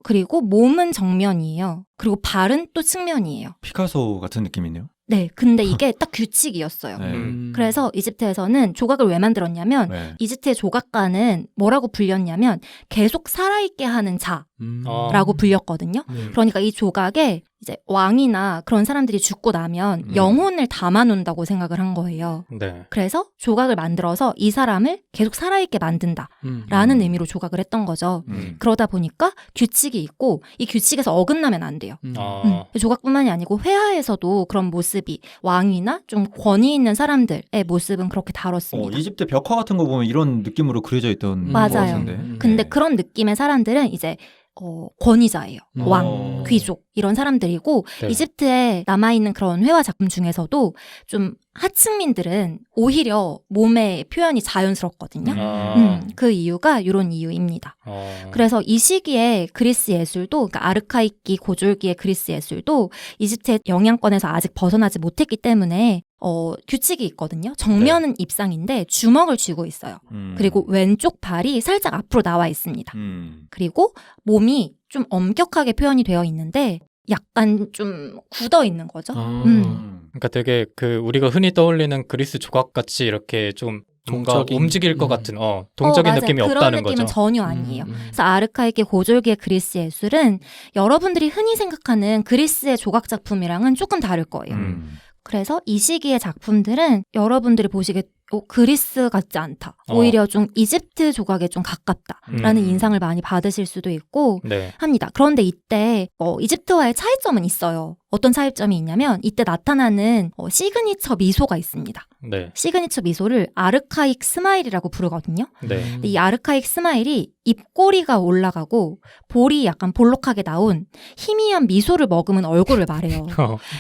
[SPEAKER 1] 그리고 몸은 정면이에요. 그리고 발은 또 측면이에요.
[SPEAKER 3] 피카소 같은 느낌이네요.
[SPEAKER 1] 네, 근데 이게 딱 규칙이었어요.
[SPEAKER 3] 네.
[SPEAKER 1] 그래서 이집트에서는 조각을 왜 만들었냐면
[SPEAKER 3] 네.
[SPEAKER 1] 이집트의 조각가는 뭐라고 불렸냐면 계속 살아있게 하는 자라고 불렸거든요.
[SPEAKER 4] 네.
[SPEAKER 1] 그러니까 이 조각에 이제 왕이나 그런 사람들이 죽고 나면 영혼을 담아놓는다고 생각을 한 거예요.
[SPEAKER 2] 네.
[SPEAKER 1] 그래서 조각을 만들어서 이 사람을 계속 살아있게 만든다라는 의미로 조각을 했던 거죠. 그러다 보니까 규칙이 있고 이 규칙에서 어긋나면 안 돼요. 조각뿐만이 아니고 회화에서도 그런 모습이 왕이나 좀 권위 있는 사람들의 모습은 그렇게 다뤘습니다.
[SPEAKER 3] 이집트 벽화 같은 거 보면 이런 느낌으로 그려져 있던 것
[SPEAKER 1] 맞아요.
[SPEAKER 3] 같은데.
[SPEAKER 1] 근데
[SPEAKER 3] 네.
[SPEAKER 1] 그런 느낌의 사람들은 이제 권위자예요. 왕,
[SPEAKER 3] 어.
[SPEAKER 1] 귀족 이런 사람들이고
[SPEAKER 2] 네.
[SPEAKER 1] 이집트에 남아있는 그런 회화 작품 중에서도 좀 하층민들은 오히려 몸의 표현이 자연스럽거든요. 그 이유가 이런 이유입니다. 그래서 이 시기에 그리스 예술도, 그러니까 아르카이기 고졸기의 그리스 예술도 이집트의 영향권에서 아직 벗어나지 못했기 때문에 규칙이 있거든요. 정면은 입상인데 주먹을 쥐고 있어요. 그리고 왼쪽 발이 살짝 앞으로 나와 있습니다. 그리고 몸이 좀 엄격하게 표현이 되어 있는데 약간 좀 굳어 있는 거죠.
[SPEAKER 2] 그러니까 되게 그 우리가 흔히 떠올리는 그리스 조각 같이 이렇게 좀 뭔가
[SPEAKER 4] 동적인,
[SPEAKER 2] 움직일 것 같은 동적인
[SPEAKER 1] 맞아요.
[SPEAKER 2] 느낌이
[SPEAKER 1] 그런
[SPEAKER 2] 없다는
[SPEAKER 1] 느낌은
[SPEAKER 2] 거죠.
[SPEAKER 1] 전혀 아니에요. 그래서 아르카이기 고졸기의 그리스 예술은 여러분들이 흔히 생각하는 그리스의 조각 작품이랑은 조금 다를 거예요. 그래서 이 시기의 작품들은 여러분들이 보시기에 그리스 같지 않다. 오히려 좀 이집트 조각에 좀 가깝다라는 인상을 많이 받으실 수도 있고
[SPEAKER 2] 네.
[SPEAKER 1] 합니다. 그런데 이때 이집트와의 차이점은 있어요. 어떤 차이점이 있냐면 이때 나타나는 시그니처 미소가 있습니다.
[SPEAKER 2] 네.
[SPEAKER 1] 시그니처 미소를 아르카익 스마일이라고 부르거든요.
[SPEAKER 2] 네.
[SPEAKER 1] 근데 이 아르카익 스마일이 입꼬리가 올라가고 볼이 약간 볼록하게 나온 희미한 미소를 머금은 얼굴을 말해요.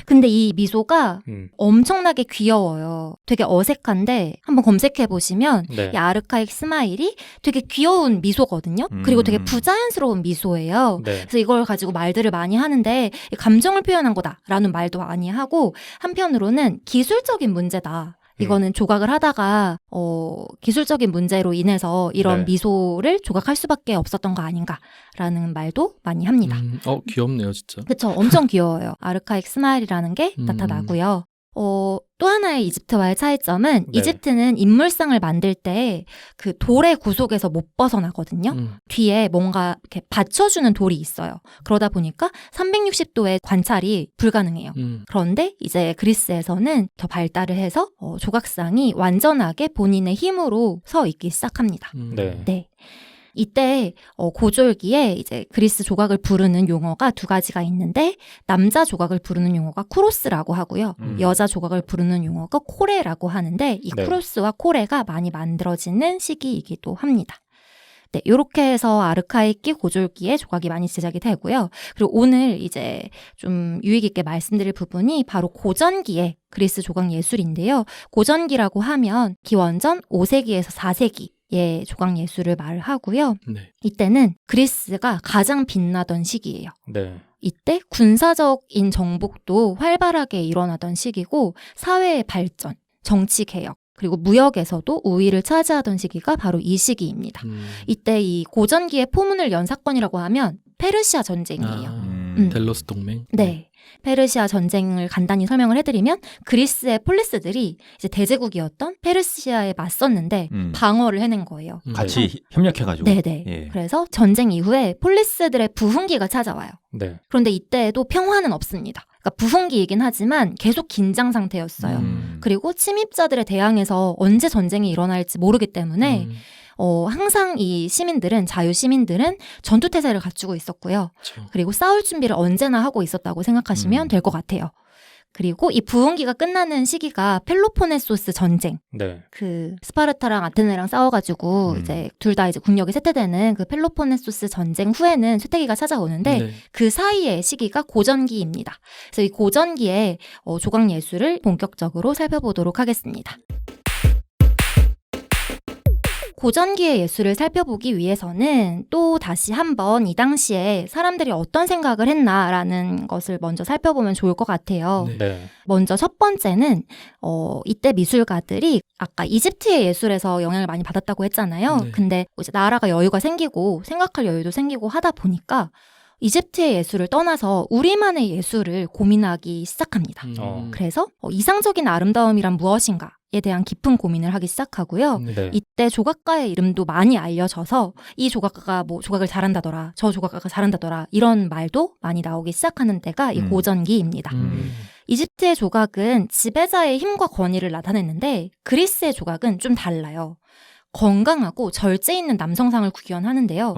[SPEAKER 1] 근데 이 미소가 엄청나게 귀여워요. 되게 어색한데 한번 검색해 보시면
[SPEAKER 2] 네.
[SPEAKER 1] 이 아르카익 스마일이 되게 귀여운 미소거든요. 그리고 되게 부자연스러운 미소예요.
[SPEAKER 2] 네.
[SPEAKER 1] 그래서 이걸 가지고 말들을 많이 하는데 감정을 표현한 거다라는 말도 많이 하고 한편으로는 기술적인 문제다. 이거는 조각을 하다가 기술적인 문제로 인해서 이런
[SPEAKER 2] 네.
[SPEAKER 1] 미소를 조각할 수밖에 없었던 거 아닌가라는 말도 많이 합니다.
[SPEAKER 4] 귀엽네요, 진짜.
[SPEAKER 1] 그쵸. 엄청 귀여워요. 아르카익 스마일이라는 게 나타나고요. 또 하나의 이집트와의 차이점은
[SPEAKER 2] 네.
[SPEAKER 1] 이집트는 인물상을 만들 때 그 돌의 구속에서 못 벗어나거든요. 뒤에 뭔가 이렇게 받쳐주는 돌이 있어요. 그러다 보니까 360도의 관찰이 불가능해요. 그런데 이제 그리스에서는 더 발달을 해서 조각상이 완전하게 본인의 힘으로 서 있기 시작합니다.
[SPEAKER 2] 네.
[SPEAKER 1] 네. 이때 고졸기에 이제 그리스 조각을 부르는 용어가 두 가지가 있는데 남자 조각을 부르는 용어가 쿠로스라고 하고요. 여자 조각을 부르는 용어가 코레라고 하는데 이
[SPEAKER 2] 네.
[SPEAKER 1] 쿠로스와 코레가 많이 만들어지는 시기이기도 합니다. 네, 이렇게 해서 아르카이기 고졸기에 조각이 많이 제작이 되고요. 그리고 오늘 이제 좀 유익 있게 말씀드릴 부분이 바로 고전기의 그리스 조각 예술인데요. 고전기라고 하면 기원전 5세기에서 4세기 의 조각 예술을 말하고요.
[SPEAKER 4] 네.
[SPEAKER 1] 이때는 그리스가 가장 빛나던 시기예요.
[SPEAKER 2] 네.
[SPEAKER 1] 이때 군사적인 정복도 활발하게 일어나던 시기고 사회의 발전, 정치 개혁, 그리고 무역에서도 우위를 차지하던 시기가 바로 이 시기입니다. 이때 이 고전기의 포문을 연 사건이라고 하면 페르시아 전쟁이에요.
[SPEAKER 4] 델로스 동맹.
[SPEAKER 1] 네. 페르시아 전쟁을 간단히 설명을 해드리면 그리스의 폴리스들이 이제 대제국이었던 페르시아에 맞섰는데 방어를 해낸 거예요.
[SPEAKER 3] 같이 협력해가지고.
[SPEAKER 1] 네네.
[SPEAKER 3] 예.
[SPEAKER 1] 그래서 전쟁 이후에 폴리스들의 부흥기가 찾아와요.
[SPEAKER 2] 네.
[SPEAKER 1] 그런데 이때에도 평화는 없습니다. 그러니까 부흥기이긴 하지만 계속 긴장 상태였어요. 그리고 침입자들에 대항해서 언제 전쟁이 일어날지 모르기 때문에 항상 이 시민들은, 자유시민들은 전투태세를 갖추고 있었고요.
[SPEAKER 4] 그렇죠.
[SPEAKER 1] 그리고 싸울 준비를 언제나 하고 있었다고 생각하시면 될 것 같아요. 그리고 이 부흥기가 끝나는 시기가 펠로포네소스 전쟁.
[SPEAKER 2] 네.
[SPEAKER 1] 그 스파르타랑 아테네랑 싸워가지고 이제 둘 다 이제 국력이 쇠퇴되는 그 펠로포네소스 전쟁 후에는 쇠퇴기가 찾아오는데
[SPEAKER 4] 네.
[SPEAKER 1] 그 사이의 시기가 고전기입니다. 그래서 이 고전기의 조각 예술을 본격적으로 살펴보도록 하겠습니다. 고전기의 예술을 살펴보기 위해서는 또 다시 한번 이 당시에 사람들이 어떤 생각을 했나라는 것을 먼저 살펴보면 좋을 것 같아요.
[SPEAKER 4] 네.
[SPEAKER 2] 네.
[SPEAKER 1] 먼저 첫 번째는 이때 미술가들이 아까 이집트의 예술에서 영향을 많이 받았다고 했잖아요.
[SPEAKER 4] 네.
[SPEAKER 1] 근데 이제 나라가 여유가 생기고 생각할 여유도 생기고 하다 보니까 이집트의 예술을 떠나서 우리만의 예술을 고민하기 시작합니다. 그래서 이상적인 아름다움이란 무엇인가에 대한 깊은 고민을 하기 시작하고요.
[SPEAKER 2] 네.
[SPEAKER 1] 이때 조각가의 이름도 많이 알려져서 이 조각가가 뭐 조각을 잘한다더라, 저 조각가가 잘한다더라 이런 말도 많이 나오기 시작하는 때가 이 고전기입니다. 이집트의 조각은 지배자의 힘과 권위를 나타냈는데 그리스의 조각은 좀 달라요. 건강하고 절제 있는 남성상을 구현하는데요.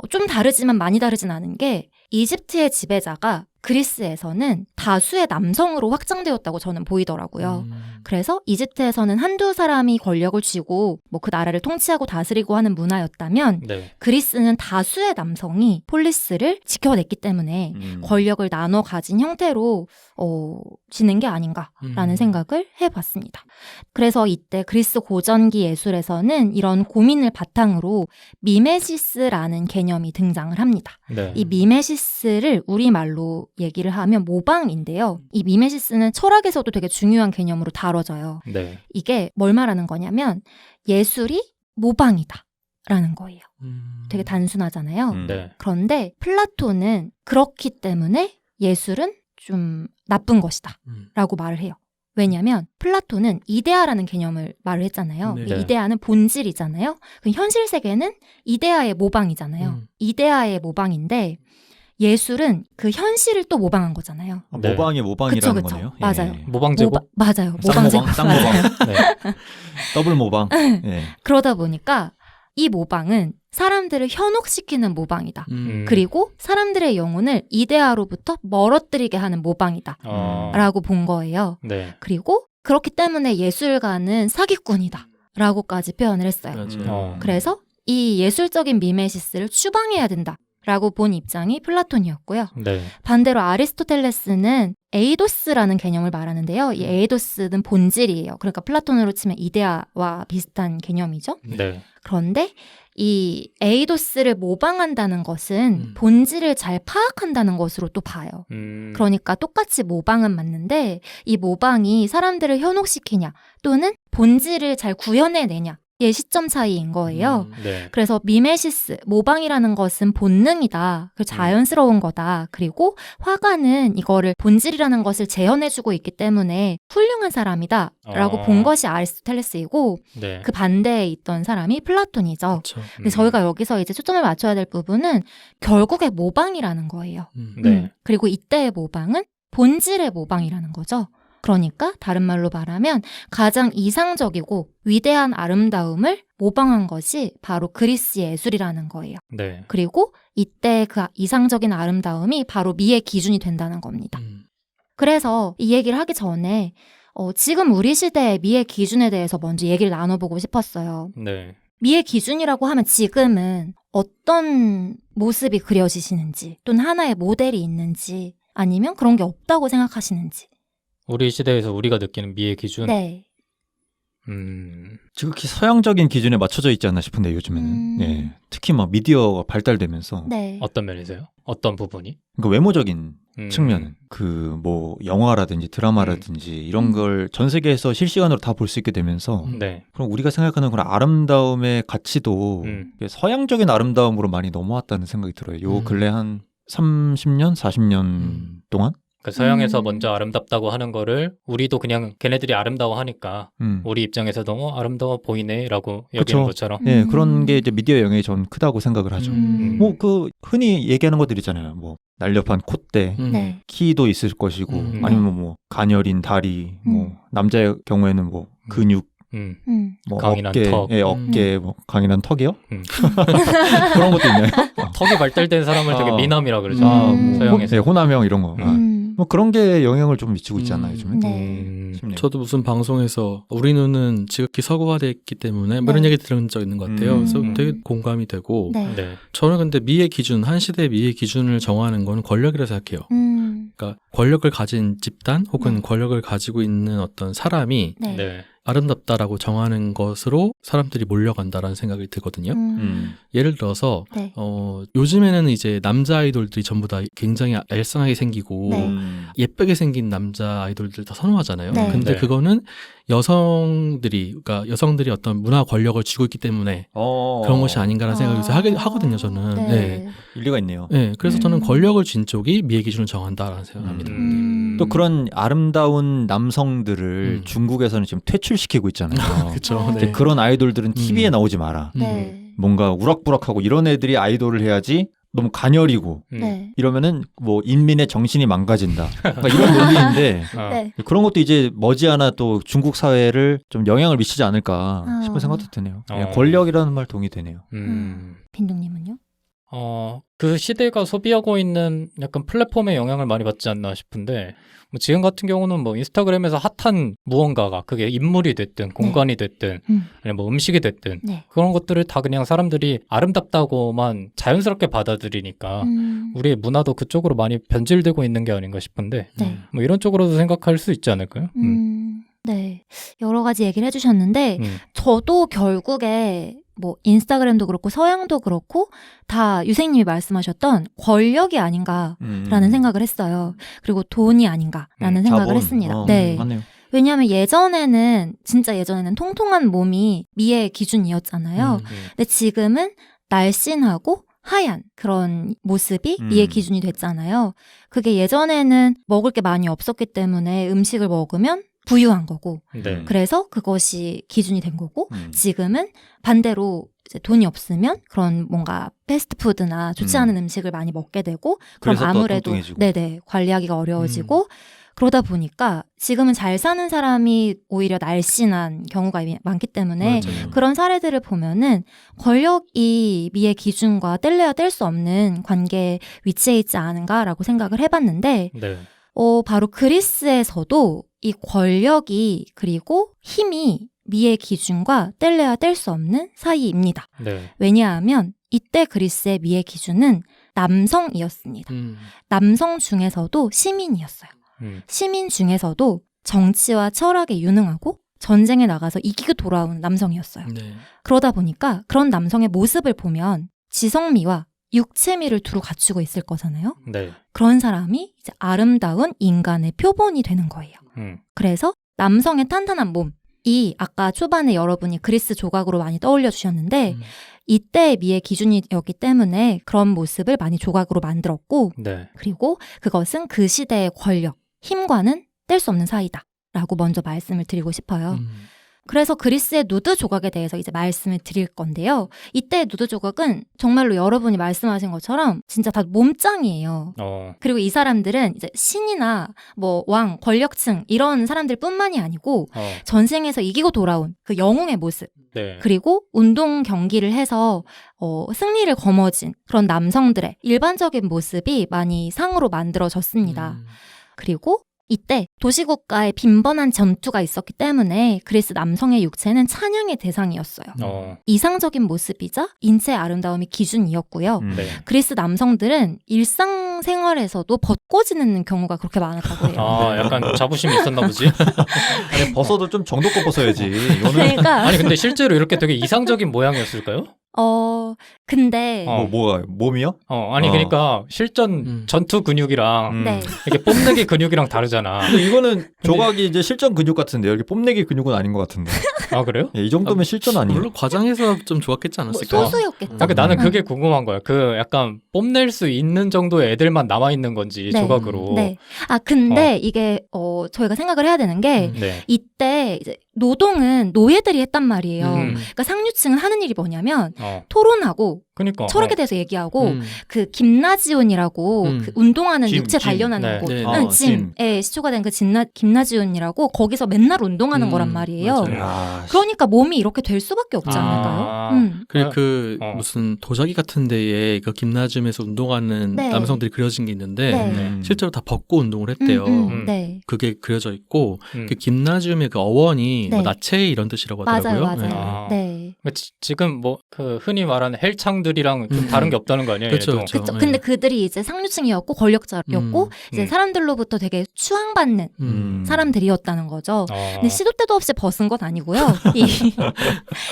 [SPEAKER 1] 좀 다르지만 많이 다르진 않은 게 이집트의 지배자가 그리스에서는 다수의 남성으로 확장되었다고 저는 보이더라고요. 그래서 이집트에서는 한두 사람이 권력을 쥐고 뭐 그 나라를 통치하고 다스리고 하는 문화였다면
[SPEAKER 2] 네.
[SPEAKER 1] 그리스는 다수의 남성이 폴리스를 지켜냈기 때문에 권력을 나눠 가진 형태로 지는 게 아닌가라는 생각을 해봤습니다. 그래서 이때 그리스 고전기 예술에서는 이런 고민을 바탕으로 미메시스라는 개념이 등장을 합니다.
[SPEAKER 2] 네.
[SPEAKER 1] 이 미메시스를 우리말로 얘기를 하면 모방인데요. 이 미메시스는 철학에서도 되게 중요한 개념으로 다뤄져요.
[SPEAKER 2] 네.
[SPEAKER 1] 이게 뭘 말하는 거냐면 예술이 모방이다 라는 거예요. 되게 단순하잖아요.
[SPEAKER 2] 네.
[SPEAKER 1] 그런데 플라톤은 그렇기 때문에 예술은 좀 나쁜 것이다 라고 말을 해요. 왜냐하면 플라톤은 이데아라는 개념을 말을 했잖아요.
[SPEAKER 4] 네.
[SPEAKER 1] 이 이데아는 본질이잖아요. 그럼 현실 세계는 이데아의 모방이잖아요. 이데아의 모방인데 예술은 그 현실을 또 모방한 거잖아요.
[SPEAKER 2] 네.
[SPEAKER 3] 모방이 모방이라는
[SPEAKER 1] 그쵸.
[SPEAKER 3] 거네요.
[SPEAKER 1] 맞아요.
[SPEAKER 2] 모방 제곱.
[SPEAKER 1] 맞아요.
[SPEAKER 3] 쌍모방, 쌍모방,
[SPEAKER 2] 네.
[SPEAKER 3] 더블 모방. 예.
[SPEAKER 1] 그러다 보니까 이 모방은 사람들을 현혹시키는 모방이다. 그리고 사람들의 영혼을 이데아로부터 멀어뜨리게 하는 모방이다. 라고 본 거예요.
[SPEAKER 2] 네.
[SPEAKER 1] 그리고 그렇기 때문에 예술가는 사기꾼이다. 라고까지 표현을 했어요.
[SPEAKER 4] 맞아요.
[SPEAKER 1] 그래서 이 예술적인 미메시스를 추방해야 된다. 라고 본 입장이 플라톤이었고요.
[SPEAKER 2] 네.
[SPEAKER 1] 반대로 아리스토텔레스는 에이도스라는 개념을 말하는데요. 이 에이도스는 본질이에요. 그러니까 플라톤으로 치면 이데아와 비슷한 개념이죠.
[SPEAKER 2] 네.
[SPEAKER 1] 그런데 이 에이도스를 모방한다는 것은 본질을 잘 파악한다는 것으로 또 봐요. 그러니까 똑같이 모방은 맞는데 이 모방이 사람들을 현혹시키냐 또는 본질을 잘 구현해내냐 의 시점 차이인 거예요.
[SPEAKER 2] 네.
[SPEAKER 1] 그래서 미메시스, 모방이라는 것은 본능이다. 그 자연스러운 거다. 그리고 화가는 이거를 본질이라는 것을 재현해주고 있기 때문에 훌륭한 사람이다. 라고 본 것이 아리스토텔레스이고
[SPEAKER 2] 네.
[SPEAKER 1] 그 반대에 있던 사람이 플라톤이죠.
[SPEAKER 4] 그렇죠.
[SPEAKER 1] 근데 저희가 여기서 이제 초점을 맞춰야 될 부분은 결국에 모방이라는 거예요.
[SPEAKER 2] 네.
[SPEAKER 1] 그리고 이때의 모방은 본질의 모방이라는 거죠. 그러니까 다른 말로 말하면 가장 이상적이고 위대한 아름다움을 모방한 것이 바로 그리스 예술이라는 거예요.
[SPEAKER 2] 네.
[SPEAKER 1] 그리고 이때 그 이상적인 아름다움이 바로 미의 기준이 된다는 겁니다. 그래서 이 얘기를 하기 전에 지금 우리 시대의 미의 기준에 대해서 먼저 얘기를 나눠보고 싶었어요.
[SPEAKER 2] 네.
[SPEAKER 1] 미의 기준이라고 하면 지금은 어떤 모습이 그려지시는지 또는 하나의 모델이 있는지 아니면 그런 게 없다고 생각하시는지.
[SPEAKER 2] 우리 시대에서 우리가 느끼는 미의 기준.
[SPEAKER 1] 네.
[SPEAKER 3] 지극히 서양적인 기준에 맞춰져 있지 않나 싶은데 요즘에는 예. 특히 막 미디어가 발달되면서
[SPEAKER 1] 네.
[SPEAKER 2] 어떤 면이세요? 어떤 부분이?
[SPEAKER 3] 그러니까 외모적인 측면은
[SPEAKER 2] 음.
[SPEAKER 3] 그 뭐 영화라든지 드라마라든지 이런 걸 전 세계에서 실시간으로 다 볼 수 있게 되면서
[SPEAKER 2] 네.
[SPEAKER 3] 그럼 우리가 생각하는 그런 아름다움의 가치도 서양적인 아름다움으로 많이 넘어왔다는 생각이 들어요. 요 근래 한 30년, 40년 동안?
[SPEAKER 2] 그러니까 서양에서 먼저 아름답다고 하는 거를 우리도 그냥 걔네들이 아름다워하니까 우리 입장에서도 아름다워 보이네라고 여기는
[SPEAKER 3] 그쵸.
[SPEAKER 2] 것처럼.
[SPEAKER 3] 예, 그런 게 이제 미디어 영향이 전 크다고 생각을 하죠. 뭐 그 흔히 얘기하는 것들 있잖아요. 뭐 날렵한 콧대,
[SPEAKER 1] 네.
[SPEAKER 3] 키도 있을 것이고 아니면 뭐 가녀린 다리, 뭐 남자의 경우에는 뭐 근육, 뭐
[SPEAKER 2] 강인한
[SPEAKER 3] 어깨,
[SPEAKER 2] 턱.
[SPEAKER 3] 예, 어깨, 뭐 강인한 턱이요? 그런 것도 있나요?
[SPEAKER 2] 턱이 발달된 사람을 되게 미남이라 그러죠. 서양에서.
[SPEAKER 3] 예, 호남형 이런 거. 뭐 그런 게 영향을 좀 미치고 있지 않나요, 요즘에?
[SPEAKER 1] 네.
[SPEAKER 4] 저도 무슨 방송에서 우리 눈은 지극히 서구화되어 있기 때문에 뭐 이런
[SPEAKER 1] 네.
[SPEAKER 4] 얘기 들은 적 있는 것 같아요. 그래서 되게 공감이 되고
[SPEAKER 1] 네.
[SPEAKER 2] 네.
[SPEAKER 4] 저는 근데 미의 기준, 한 시대의 미의 기준을 정하는 건 권력이라 생각해요. 그러니까 권력을 가진 집단 혹은
[SPEAKER 1] 네.
[SPEAKER 4] 권력을 가지고 있는 어떤 사람이
[SPEAKER 1] 네.
[SPEAKER 2] 네.
[SPEAKER 4] 아름답다라고 정하는 것으로 사람들이 몰려간다라는 생각이 들거든요. 예를 들어서
[SPEAKER 1] 네.
[SPEAKER 4] 요즘에는 이제 남자 아이돌들이 전부 다 굉장히 알싸하게 생기고
[SPEAKER 1] 네.
[SPEAKER 4] 예쁘게 생긴 남자 아이돌들 다 선호하잖아요.
[SPEAKER 1] 네.
[SPEAKER 4] 근데
[SPEAKER 2] 네.
[SPEAKER 4] 그거는 그러니까 여성들이 어떤 문화 권력을 쥐고 있기 때문에 그런 것이 아닌가라는 생각을 요새 하거든요, 저는.
[SPEAKER 1] 네.
[SPEAKER 4] 네.
[SPEAKER 3] 일리가 있네요.
[SPEAKER 4] 네, 그래서 저는 권력을 쥔 쪽이 미의 기준을 정한다라는 생각합니다.
[SPEAKER 3] 또 그런 아름다운 남성들을 중국에서는 지금 퇴출시키고 있잖아요.
[SPEAKER 4] 그렇죠.
[SPEAKER 3] 이제
[SPEAKER 4] 네.
[SPEAKER 3] 그런 아이돌들은 TV에 나오지 마라.
[SPEAKER 1] 네.
[SPEAKER 3] 뭔가 우락부락하고 이런 애들이 아이돌을 해야지 너무 가녀리고
[SPEAKER 1] 네.
[SPEAKER 3] 이러면은 뭐 인민의 정신이 망가진다. 그러니까 이런 논리인데
[SPEAKER 1] 네.
[SPEAKER 3] 그런 것도 이제 머지않아 또 중국 사회를 좀 영향을 미치지 않을까 싶은 생각도 드네요. 예, 권력이라는 말 동의되네요.
[SPEAKER 1] 빈둥님은요?
[SPEAKER 2] 그 시대가 소비하고 있는 약간 플랫폼의 영향을 많이 받지 않나 싶은데, 뭐 지금 같은 경우는 뭐 인스타그램에서 핫한 무언가가 그게 인물이 됐든 공간이 됐든 아니면 뭐 음식이 됐든
[SPEAKER 1] 네.
[SPEAKER 2] 그런 것들을 다 그냥 사람들이 아름답다고만 자연스럽게 받아들이니까 우리의 문화도 그쪽으로 많이 변질되고 있는 게 아닌가 싶은데
[SPEAKER 1] 네.
[SPEAKER 2] 뭐 이런 쪽으로도 생각할 수 있지 않을까요?
[SPEAKER 1] 네. 여러 가지 얘기를 해주셨는데, 저도 결국에 뭐 인스타그램도 그렇고 서양도 그렇고 다 유생님이 말씀하셨던 권력이 아닌가라는 생각을 했어요. 그리고 돈이 아닌가라는 생각을
[SPEAKER 3] 자본.
[SPEAKER 1] 했습니다. 네.
[SPEAKER 3] 맞네요.
[SPEAKER 1] 왜냐하면 진짜 예전에는 통통한 몸이 미의 기준이었잖아요. 근데 지금은 날씬하고 하얀 그런 모습이 미의 기준이 됐잖아요. 그게 예전에는 먹을 게 많이 없었기 때문에 음식을 먹으면 부유한 거고,
[SPEAKER 2] 네.
[SPEAKER 1] 그래서 그것이 기준이 된 거고, 지금은 반대로 이제 돈이 없으면 그런 뭔가 패스트푸드나 좋지 않은 음식을 많이 먹게 되고, 그럼
[SPEAKER 3] 그래서 또
[SPEAKER 1] 아무래도
[SPEAKER 3] 뚱뚱해지고.
[SPEAKER 1] 네네 관리하기가 어려워지고, 그러다 보니까 지금은 잘 사는 사람이 오히려 날씬한 경우가 많기 때문에
[SPEAKER 4] 맞아요.
[SPEAKER 1] 그런 사례들을 보면은 권력이 미의 기준과 뗄래야 뗄 수 없는 관계에 위치해 있지 않은가라고 생각을 해봤는데,
[SPEAKER 2] 네.
[SPEAKER 1] 바로 그리스에서도 이 권력이 그리고 힘이 미의 기준과 뗄래야 뗄 수 없는 사이입니다.
[SPEAKER 2] 네.
[SPEAKER 1] 왜냐하면 이때 그리스의 미의 기준은 남성이었습니다. 남성 중에서도 시민이었어요. 시민 중에서도 정치와 철학에 유능하고 전쟁에 나가서 이기고 돌아온 남성이었어요.
[SPEAKER 4] 네.
[SPEAKER 1] 그러다 보니까 그런 남성의 모습을 보면 지성미와 육체미를 두루 갖추고 있을 거잖아요.
[SPEAKER 2] 네.
[SPEAKER 1] 그런 사람이 이제 아름다운 인간의 표본이 되는 거예요. 그래서 남성의 탄탄한 몸이 아까 초반에 여러분이 그리스 조각으로 많이 떠올려 주셨는데 이때의 미의 기준이었기 때문에 그런 모습을 많이 조각으로 만들었고
[SPEAKER 2] 네.
[SPEAKER 1] 그리고 그것은 그 시대의 권력, 힘과는 뗄 수 없는 사이다라고 먼저 말씀을 드리고 싶어요. 그래서 그리스의 누드 조각에 대해서 이제 말씀을 드릴 건데요. 이때 누드 조각은 정말로 여러분이 말씀하신 것처럼 진짜 다 몸짱이에요. 그리고 이 사람들은 이제 신이나 뭐 왕, 권력층 이런 사람들 뿐만이 아니고 전생에서 이기고 돌아온 그 영웅의 모습
[SPEAKER 2] 네.
[SPEAKER 1] 그리고 운동 경기를 해서 승리를 거머쥔 그런 남성들의 일반적인 모습이 많이 상으로 만들어졌습니다. 그리고 이때 도시국가의 빈번한 전투가 있었기 때문에 그리스 남성의 육체는 찬양의 대상이었어요. 이상적인 모습이자 인체의 아름다움이 기준이었고요.
[SPEAKER 2] 네.
[SPEAKER 1] 그리스 남성들은 일상생활에서도 벗고 지내는 경우가 그렇게 많았다고 해요.
[SPEAKER 2] 약간 자부심이 있었나 보지?
[SPEAKER 3] 아니, 벗어도 좀 정도껏 벗어야지. 이거는
[SPEAKER 1] 그러니까
[SPEAKER 2] 아니 근데 실제로 이렇게 되게 이상적인 모양이었을까요?
[SPEAKER 1] 근데
[SPEAKER 3] 뭐가 몸이요?
[SPEAKER 2] 아니 그러니까 실전 전투 근육이랑
[SPEAKER 1] 네.
[SPEAKER 2] 이게 뽐내기 근육이랑 다르잖아.
[SPEAKER 3] 근데 이거는 조각이 이제 실전 근육 같은데 여기 뽐내기 근육은 아닌 것 같은데.
[SPEAKER 2] 아 그래요?
[SPEAKER 3] 이 정도면 실전 아니에요?
[SPEAKER 4] 물론 과장해서 좀 좋았겠지
[SPEAKER 1] 뭐
[SPEAKER 4] 않았을까요?
[SPEAKER 1] 소수였겠죠.
[SPEAKER 2] 그러니까 나는 그게 궁금한 거야. 그 약간 뽐낼 수 있는 정도의 애들만 남아 있는 건지
[SPEAKER 1] 네.
[SPEAKER 2] 조각으로.
[SPEAKER 1] 네. 근데 이게 저희가 생각을 해야 되는 게
[SPEAKER 2] 네.
[SPEAKER 1] 이때 이제 노동은 노예들이 했단 말이에요.
[SPEAKER 2] 음.
[SPEAKER 1] 그러니까 상류층은 하는 일이 뭐냐면
[SPEAKER 2] 어.
[SPEAKER 1] 토론하고
[SPEAKER 2] 그러니까.
[SPEAKER 1] 철학에 대해서 얘기하고
[SPEAKER 4] 음.
[SPEAKER 1] 그 김나지온이라고 그 운동하는
[SPEAKER 3] 짐,
[SPEAKER 1] 육체
[SPEAKER 3] 짐.
[SPEAKER 1] 단련하는
[SPEAKER 2] 네.
[SPEAKER 1] 곳,
[SPEAKER 4] 네.
[SPEAKER 1] 짐에 시초가 된 그 김나지온이라고 거기서 맨날 운동하는 거란 말이에요.
[SPEAKER 4] 맞아요.
[SPEAKER 3] 야,
[SPEAKER 1] 그러니까 몸이 이렇게 될 수밖에 없지 않을까요?
[SPEAKER 4] 그리고 그
[SPEAKER 2] 어.
[SPEAKER 4] 무슨 도자기 같은 데에 그 김나즘에서 운동하는
[SPEAKER 1] 네.
[SPEAKER 4] 남성들이 그려진 게 있는데
[SPEAKER 1] 네.
[SPEAKER 4] 실제로 다 벗고 운동을 했대요.
[SPEAKER 1] 네.
[SPEAKER 4] 그게 그려져 있고
[SPEAKER 2] 음.
[SPEAKER 4] 그 김나즘의 그 어원이
[SPEAKER 1] 네.
[SPEAKER 4] 뭐 나체 이런 뜻이라고 하더라고요.
[SPEAKER 1] 맞아요, 맞아요.
[SPEAKER 2] 아.
[SPEAKER 1] 네.
[SPEAKER 2] 지금 뭐 그 흔히 말하는 헬창들이랑 좀 다른 게 없다는 거 아니에요?
[SPEAKER 4] 그쵸,
[SPEAKER 2] 얘도?
[SPEAKER 4] 그쵸.
[SPEAKER 1] 그쵸.
[SPEAKER 4] 네.
[SPEAKER 1] 근데 그들이 이제 상류층이었고 권력자였고 이제 사람들로부터 되게 추앙받는 사람들이었다는 거죠. 근데 시도 때도 없이 벗은 건 아니고요.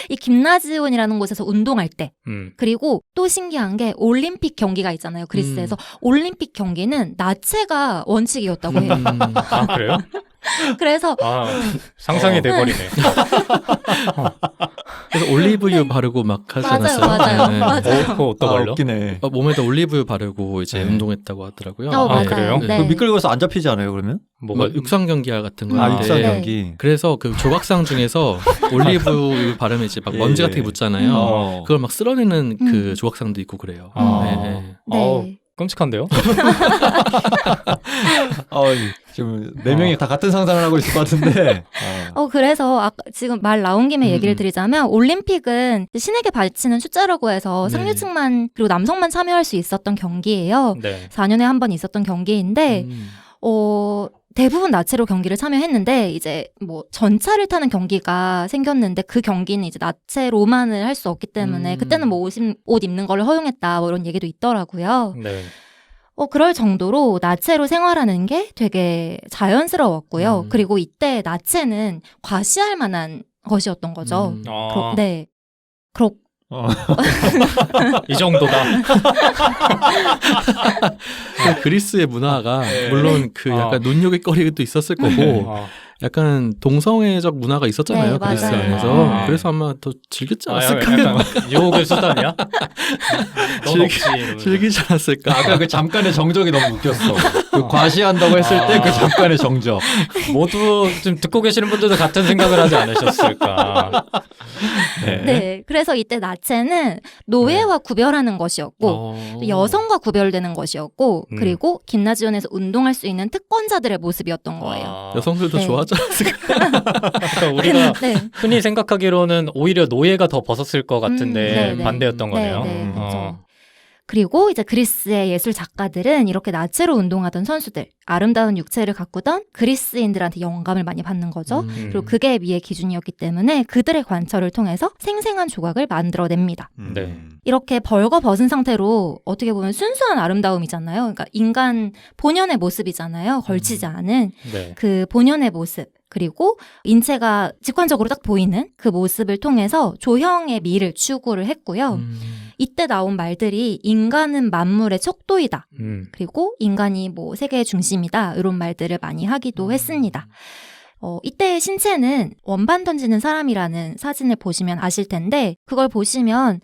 [SPEAKER 1] 이 김나지온이라는 곳에서 운동할 때 그리고 또 신기한 게 올림픽 경기가 있잖아요. 그리스에서 올림픽 경기는 나체가 원칙이었다고 해요.
[SPEAKER 2] 아 그래요?
[SPEAKER 1] 그래서
[SPEAKER 2] 상상이 돼버리네.
[SPEAKER 4] 그래서 올리브유 바르고 막 하지
[SPEAKER 1] 맞아요,
[SPEAKER 4] 않았어요?
[SPEAKER 1] 맞아요.
[SPEAKER 4] 네.
[SPEAKER 1] 맞아요.
[SPEAKER 2] 그거 어디다 걸려?
[SPEAKER 3] 웃기네.
[SPEAKER 4] 몸에다 올리브유 바르고 이제
[SPEAKER 3] 네.
[SPEAKER 4] 운동했다고 하더라고요.
[SPEAKER 1] 맞아요.
[SPEAKER 2] 그래요?
[SPEAKER 1] 네.
[SPEAKER 3] 그 미끌거려서 안 잡히지 않아요, 그러면?
[SPEAKER 4] 뭐 육상 경기야 같은
[SPEAKER 1] 음.
[SPEAKER 4] 건데.
[SPEAKER 3] 육상
[SPEAKER 1] 네.
[SPEAKER 3] 경기.
[SPEAKER 4] 그래서 그 조각상 중에서 올리브유 바르면 이제 막
[SPEAKER 3] 예,
[SPEAKER 4] 먼지
[SPEAKER 3] 예.
[SPEAKER 4] 같은 게 묻잖아요. 그걸 막 쓸어내는 그 조각상도 있고 그래요.
[SPEAKER 2] 아.
[SPEAKER 4] 네, 네.
[SPEAKER 1] 네.
[SPEAKER 2] 끔찍한데요?
[SPEAKER 3] 지금 네 명이 다 같은 상상을 하고 있을 것 같은데.
[SPEAKER 1] 그래서 아까 지금 말 나온 김에 얘기를 드리자면 올림픽은 신에게 바치는 숫자라고 해서
[SPEAKER 4] 네.
[SPEAKER 1] 상류층만 그리고 남성만 참여할 수 있었던 경기예요.
[SPEAKER 2] 네.
[SPEAKER 1] 4년에 한 번 있었던 경기인데 대부분 나체로 경기를 참여했는데 이제 뭐 전차를 타는 경기가 생겼는데 그 경기는 이제 나체로만을 할 수 없기 때문에 그때는 뭐 옷 입는 걸 허용했다 뭐 이런 얘기도 있더라고요.
[SPEAKER 2] 네.
[SPEAKER 1] 그럴 정도로 나체로 생활하는 게 되게 자연스러웠고요. 그리고 이때 나체는 과시할 만한 것이었던 거죠. 네.
[SPEAKER 2] 이 정도다.
[SPEAKER 4] 그리스의 문화가
[SPEAKER 2] 네.
[SPEAKER 4] 물론 그 약간 눈요깃거리도 있었을 거고 약간 동성애적 문화가 있었잖아요.
[SPEAKER 1] 네,
[SPEAKER 4] 그리스
[SPEAKER 1] 맞아요.
[SPEAKER 4] 안에서. 그래서 아마 더 즐겼지 않았을까.
[SPEAKER 2] 약간 유혹의 수단이야? 넌 없지. 이러면서.
[SPEAKER 4] 즐기지 않았을까.
[SPEAKER 3] 아까 그 잠깐의 정적이 너무 웃겼어. 그 과시한다고 했을 때 그 잠깐의 정적.
[SPEAKER 2] 모두 좀 듣고 계시는 분들도 같은 생각을 하지 않으셨을까.
[SPEAKER 1] 네. 그래서 이때 나체는 노예와 구별하는 것이었고 또 여성과 구별되는 것이었고 그리고 김나지온에서 운동할 수 있는 특권자들의 모습이었던 거예요.
[SPEAKER 4] 여성들도
[SPEAKER 1] 네.
[SPEAKER 4] 좋아하지 않았을까.
[SPEAKER 2] 그러니까 우리가
[SPEAKER 1] 네.
[SPEAKER 2] 흔히 생각하기로는 오히려 노예가 더 벗었을 것 같은데
[SPEAKER 1] 네.
[SPEAKER 2] 반대였던 거네요.
[SPEAKER 1] 네, 그렇죠. 그리고 이제 그리스의 예술 작가들은 이렇게 나체로 운동하던 선수들, 아름다운 육체를 가꾸던 그리스인들한테 영감을 많이 받는 거죠. 그리고 그게 미의 기준이었기 때문에 그들의 관철을 통해서 생생한 조각을 만들어냅니다.
[SPEAKER 2] 네.
[SPEAKER 1] 이렇게 벌거벗은 상태로 어떻게 보면 순수한 아름다움이잖아요. 그러니까 인간 본연의 모습이잖아요. 걸치지 않은
[SPEAKER 2] 네.
[SPEAKER 1] 그 본연의 모습. 그리고 인체가 직관적으로 딱 보이는 그 모습을 통해서 조형의 미를 추구를 했고요. 이때 나온 말들이 인간은 만물의 척도이다. 그리고 인간이 뭐 세계의 중심이다. 이런 말들을 많이 하기도 했습니다. 이때의 신체는 원반 던지는 사람이라는 사진을 보시면 아실 텐데 그걸 보시면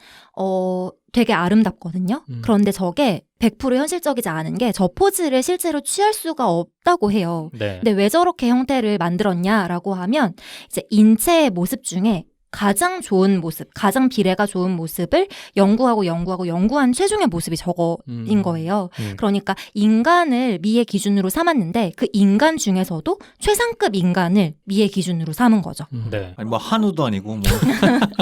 [SPEAKER 1] 되게 아름답거든요. 그런데 저게 100% 현실적이지 않은 게 저 포즈를 실제로 취할 수가 없다고 해요.
[SPEAKER 2] 네.
[SPEAKER 1] 근데 왜 저렇게 형태를 만들었냐라고 하면 이제 인체의 모습 중에 가장 좋은 모습, 가장 비례가 좋은 모습을 연구한 최종의 모습이 저거인 거예요. 그러니까 인간을 미의 기준으로 삼았는데 그 인간 중에서도 최상급 인간을 미의 기준으로 삼은 거죠.
[SPEAKER 2] 네.
[SPEAKER 3] 아니 뭐 한우도 아니고 뭐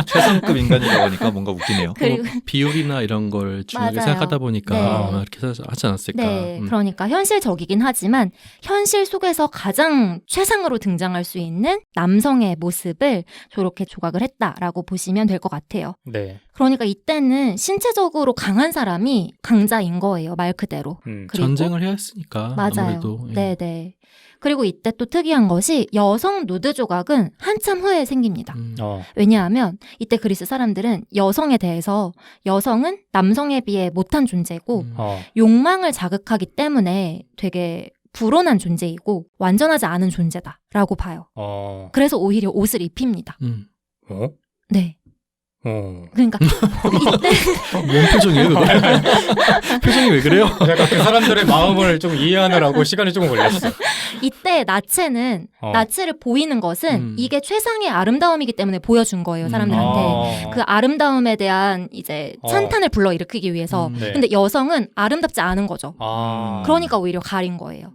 [SPEAKER 3] 최상급 인간이라고 하니까 뭔가 웃기네요.
[SPEAKER 1] 그리고
[SPEAKER 4] 비율이나 이런 걸 중요하게
[SPEAKER 1] 맞아요.
[SPEAKER 4] 생각하다 보니까
[SPEAKER 1] 네.
[SPEAKER 4] 아마 이렇게 하지 않았을까.
[SPEAKER 1] 네, 그러니까 현실적이긴 하지만 현실 속에서 가장 최상으로 등장할 수 있는 남성의 모습을 저렇게 조각을 했다라고 보시면 될 것 같아요.
[SPEAKER 2] 네.
[SPEAKER 1] 그러니까 이때는 신체적으로 강한 사람이 강자인 거예요, 말 그대로. 그리고
[SPEAKER 4] 전쟁을 해야 했으니까.
[SPEAKER 1] 맞아요.
[SPEAKER 4] 아무래도. 예.
[SPEAKER 1] 네네. 그리고 이때 또 특이한 것이 여성 누드 조각은 한참 후에 생깁니다. 왜냐하면 이때 그리스 사람들은 여성에 대해서 여성은 남성에 비해 못한 존재고 욕망을 자극하기 때문에 되게 불온한 존재이고 완전하지 않은 존재다라고 봐요. 그래서 오히려 옷을 입힙니다. 네. 그러니까 이때
[SPEAKER 4] 뭔 표정이에요, 그거? 표정이 왜 그래요?
[SPEAKER 2] 약간 그 사람들의 마음을 좀 이해하느라고 시간이 조금 걸렸어.
[SPEAKER 1] 이때 나체는 나체를 보이는 것은 이게 최상의 아름다움이기 때문에 보여준 거예요, 사람들한테. 그 아름다움에 대한 이제 찬탄을 불러일으키기 위해서.
[SPEAKER 2] 네.
[SPEAKER 1] 근데 여성은 아름답지 않은 거죠. 그러니까 오히려 가린 거예요.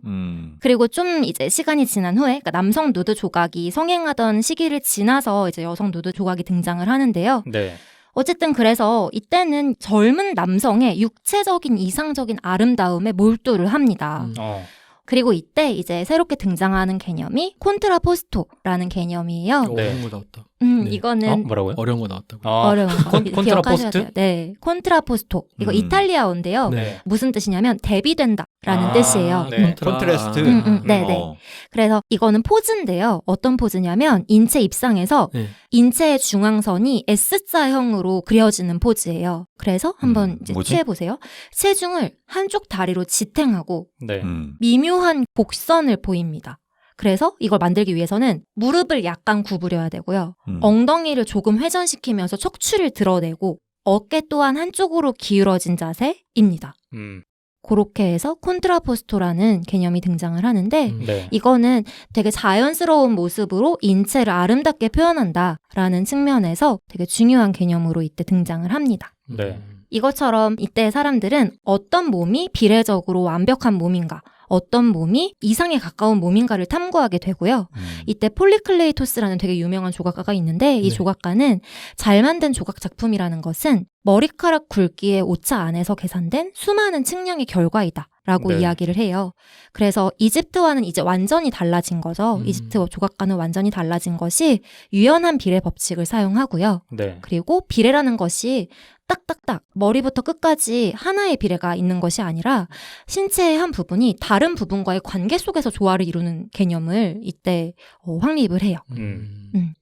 [SPEAKER 1] 그리고 좀 이제 시간이 지난 후에 그러니까 남성 누드 조각이 성행하던 시기를 지나서 이제 여성 누드 조각이 등장을 하는데요.
[SPEAKER 2] 네.
[SPEAKER 1] 어쨌든 그래서 이때는 젊은 남성의 육체적인 이상적인 아름다움에 몰두를 합니다. 그리고 이때 이제 새롭게 등장하는 개념이 콘트라포스토라는 개념이에요.
[SPEAKER 2] 네.
[SPEAKER 4] 어려운 거 나왔다.
[SPEAKER 1] 이거는
[SPEAKER 2] 뭐라고요?
[SPEAKER 4] 어려운 거 나왔다고.
[SPEAKER 1] 어려운 거
[SPEAKER 2] 콘트라포스트?
[SPEAKER 1] 기억하셔야 돼요. 네, 콘트라포스토. 이거 이탈리아어인데요.
[SPEAKER 2] 네.
[SPEAKER 1] 무슨 뜻이냐면 대비된다라는 뜻이에요.
[SPEAKER 2] 네.
[SPEAKER 3] 콘트라스트.
[SPEAKER 1] 네네. 그래서 이거는 포즈인데요. 어떤 포즈냐면 인체 입상에서
[SPEAKER 4] 네.
[SPEAKER 1] 인체의 중앙선이 S자형으로 그려지는 포즈예요. 그래서 한번 이제
[SPEAKER 3] 뭐지?
[SPEAKER 1] 취해보세요. 체중을 한쪽 다리로 지탱하고
[SPEAKER 2] 네.
[SPEAKER 1] 미묘한 곡선을 보입니다. 그래서 이걸 만들기 위해서는 무릎을 약간 구부려야 되고요. 엉덩이를 조금 회전시키면서 척추를 드러내고 어깨 또한 한쪽으로 기울어진 자세입니다. 그렇게 해서 콘트라포스토라는 개념이 등장을 하는데
[SPEAKER 2] 네.
[SPEAKER 1] 이거는 되게 자연스러운 모습으로 인체를 아름답게 표현한다라는 측면에서 되게 중요한 개념으로 이때 등장을 합니다.
[SPEAKER 2] 네.
[SPEAKER 1] 이것처럼 이때 사람들은 어떤 몸이 비례적으로 완벽한 몸인가, 어떤 몸이 이상에 가까운 몸인가를 탐구하게 되고요. 이때 폴리클레이토스라는 되게 유명한 조각가가 있는데 이
[SPEAKER 4] 네.
[SPEAKER 1] 조각가는 잘 만든 조각 작품이라는 것은 머리카락 굵기의 오차 안에서 계산된 수많은 측량의 결과이다. 라고
[SPEAKER 2] 네.
[SPEAKER 1] 이야기를 해요. 그래서 이집트와는 이제 완전히 달라진 거죠. 이집트 조각가는 완전히 달라진 것이 유연한 비례 법칙을 사용하고요.
[SPEAKER 2] 네.
[SPEAKER 1] 그리고 비례라는 것이 딱딱딱 머리부터 끝까지 하나의 비례가 있는 것이 아니라 신체의 한 부분이 다른 부분과의 관계 속에서 조화를 이루는 개념을 이때 확립을 해요.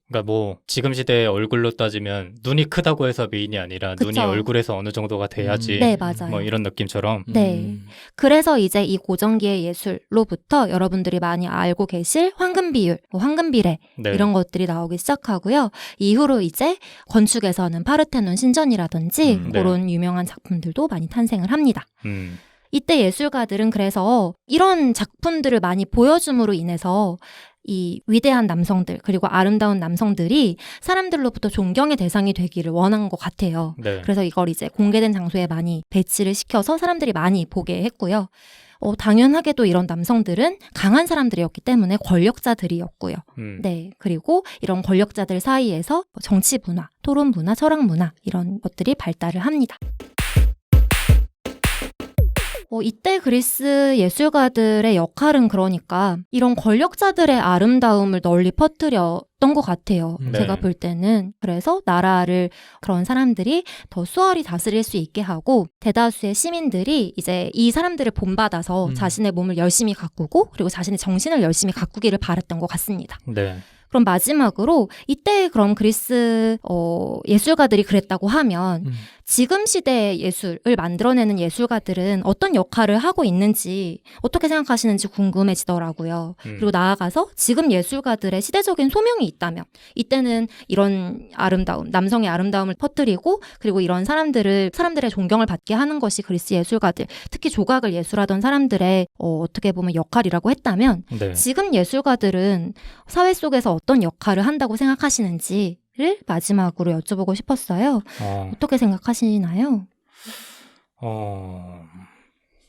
[SPEAKER 2] 그러니까 뭐 지금 시대의 얼굴로 따지면 눈이 크다고 해서 미인이 아니라
[SPEAKER 1] 그쵸.
[SPEAKER 2] 눈이 얼굴에서 어느 정도가 돼야지
[SPEAKER 1] 네, 맞아요.
[SPEAKER 2] 뭐 이런 느낌처럼
[SPEAKER 1] 네. 그래서 이제 이 고전기의 예술로부터 여러분들이 많이 알고 계실 황금 비율, 황금 비례
[SPEAKER 2] 네.
[SPEAKER 1] 이런 것들이 나오기 시작하고요. 이후로 이제 건축에서는 파르테논 신전이라든지
[SPEAKER 2] 네.
[SPEAKER 1] 그런 유명한 작품들도 많이 탄생을 합니다. 이때 예술가들은 그래서 이런 작품들을 많이 보여줌으로 인해서 이 위대한 남성들 그리고 아름다운 남성들이 사람들로부터 존경의 대상이 되기를 원한 것 같아요.
[SPEAKER 2] 네.
[SPEAKER 1] 그래서 이걸 이제 공개된 장소에 많이 배치를 시켜서 사람들이 많이 보게 했고요. 당연하게도 이런 남성들은 강한 사람들이었기 때문에 권력자들이었고요. 네. 그리고 이런 권력자들 사이에서 정치 문화, 토론 문화, 철학 문화 이런 것들이 발달을 합니다. 이때 그리스 예술가들의 역할은 그러니까 이런 권력자들의 아름다움을 널리 퍼뜨렸던 것 같아요.
[SPEAKER 2] 네.
[SPEAKER 1] 제가 볼 때는. 그래서 나라를 그런 사람들이 더 수월히 다스릴 수 있게 하고 대다수의 시민들이 이제 이 사람들을 본받아서 자신의 몸을 열심히 가꾸고 그리고 자신의 정신을 열심히 가꾸기를 바랬던 것 같습니다.
[SPEAKER 2] 네.
[SPEAKER 1] 그럼 마지막으로 이때 그럼 그리스 예술가들이 그랬다고 하면 지금 시대의 예술을 만들어내는 예술가들은 어떤 역할을 하고 있는지 어떻게 생각하시는지 궁금해지더라고요. 그리고 나아가서 지금 예술가들의 시대적인 소명이 있다면 이때는 이런 아름다움, 남성의 아름다움을 퍼뜨리고 그리고 이런 사람들의 존경을 받게 하는 것이 그리스 예술가들, 특히 조각을 예술하던 사람들의 어떻게 보면 역할이라고 했다면
[SPEAKER 2] 네.
[SPEAKER 1] 지금 예술가들은 사회 속에서 어떤 역할을 한다고 생각하시는지를 마지막으로 여쭤보고 싶었어요. 어떻게 생각하시나요?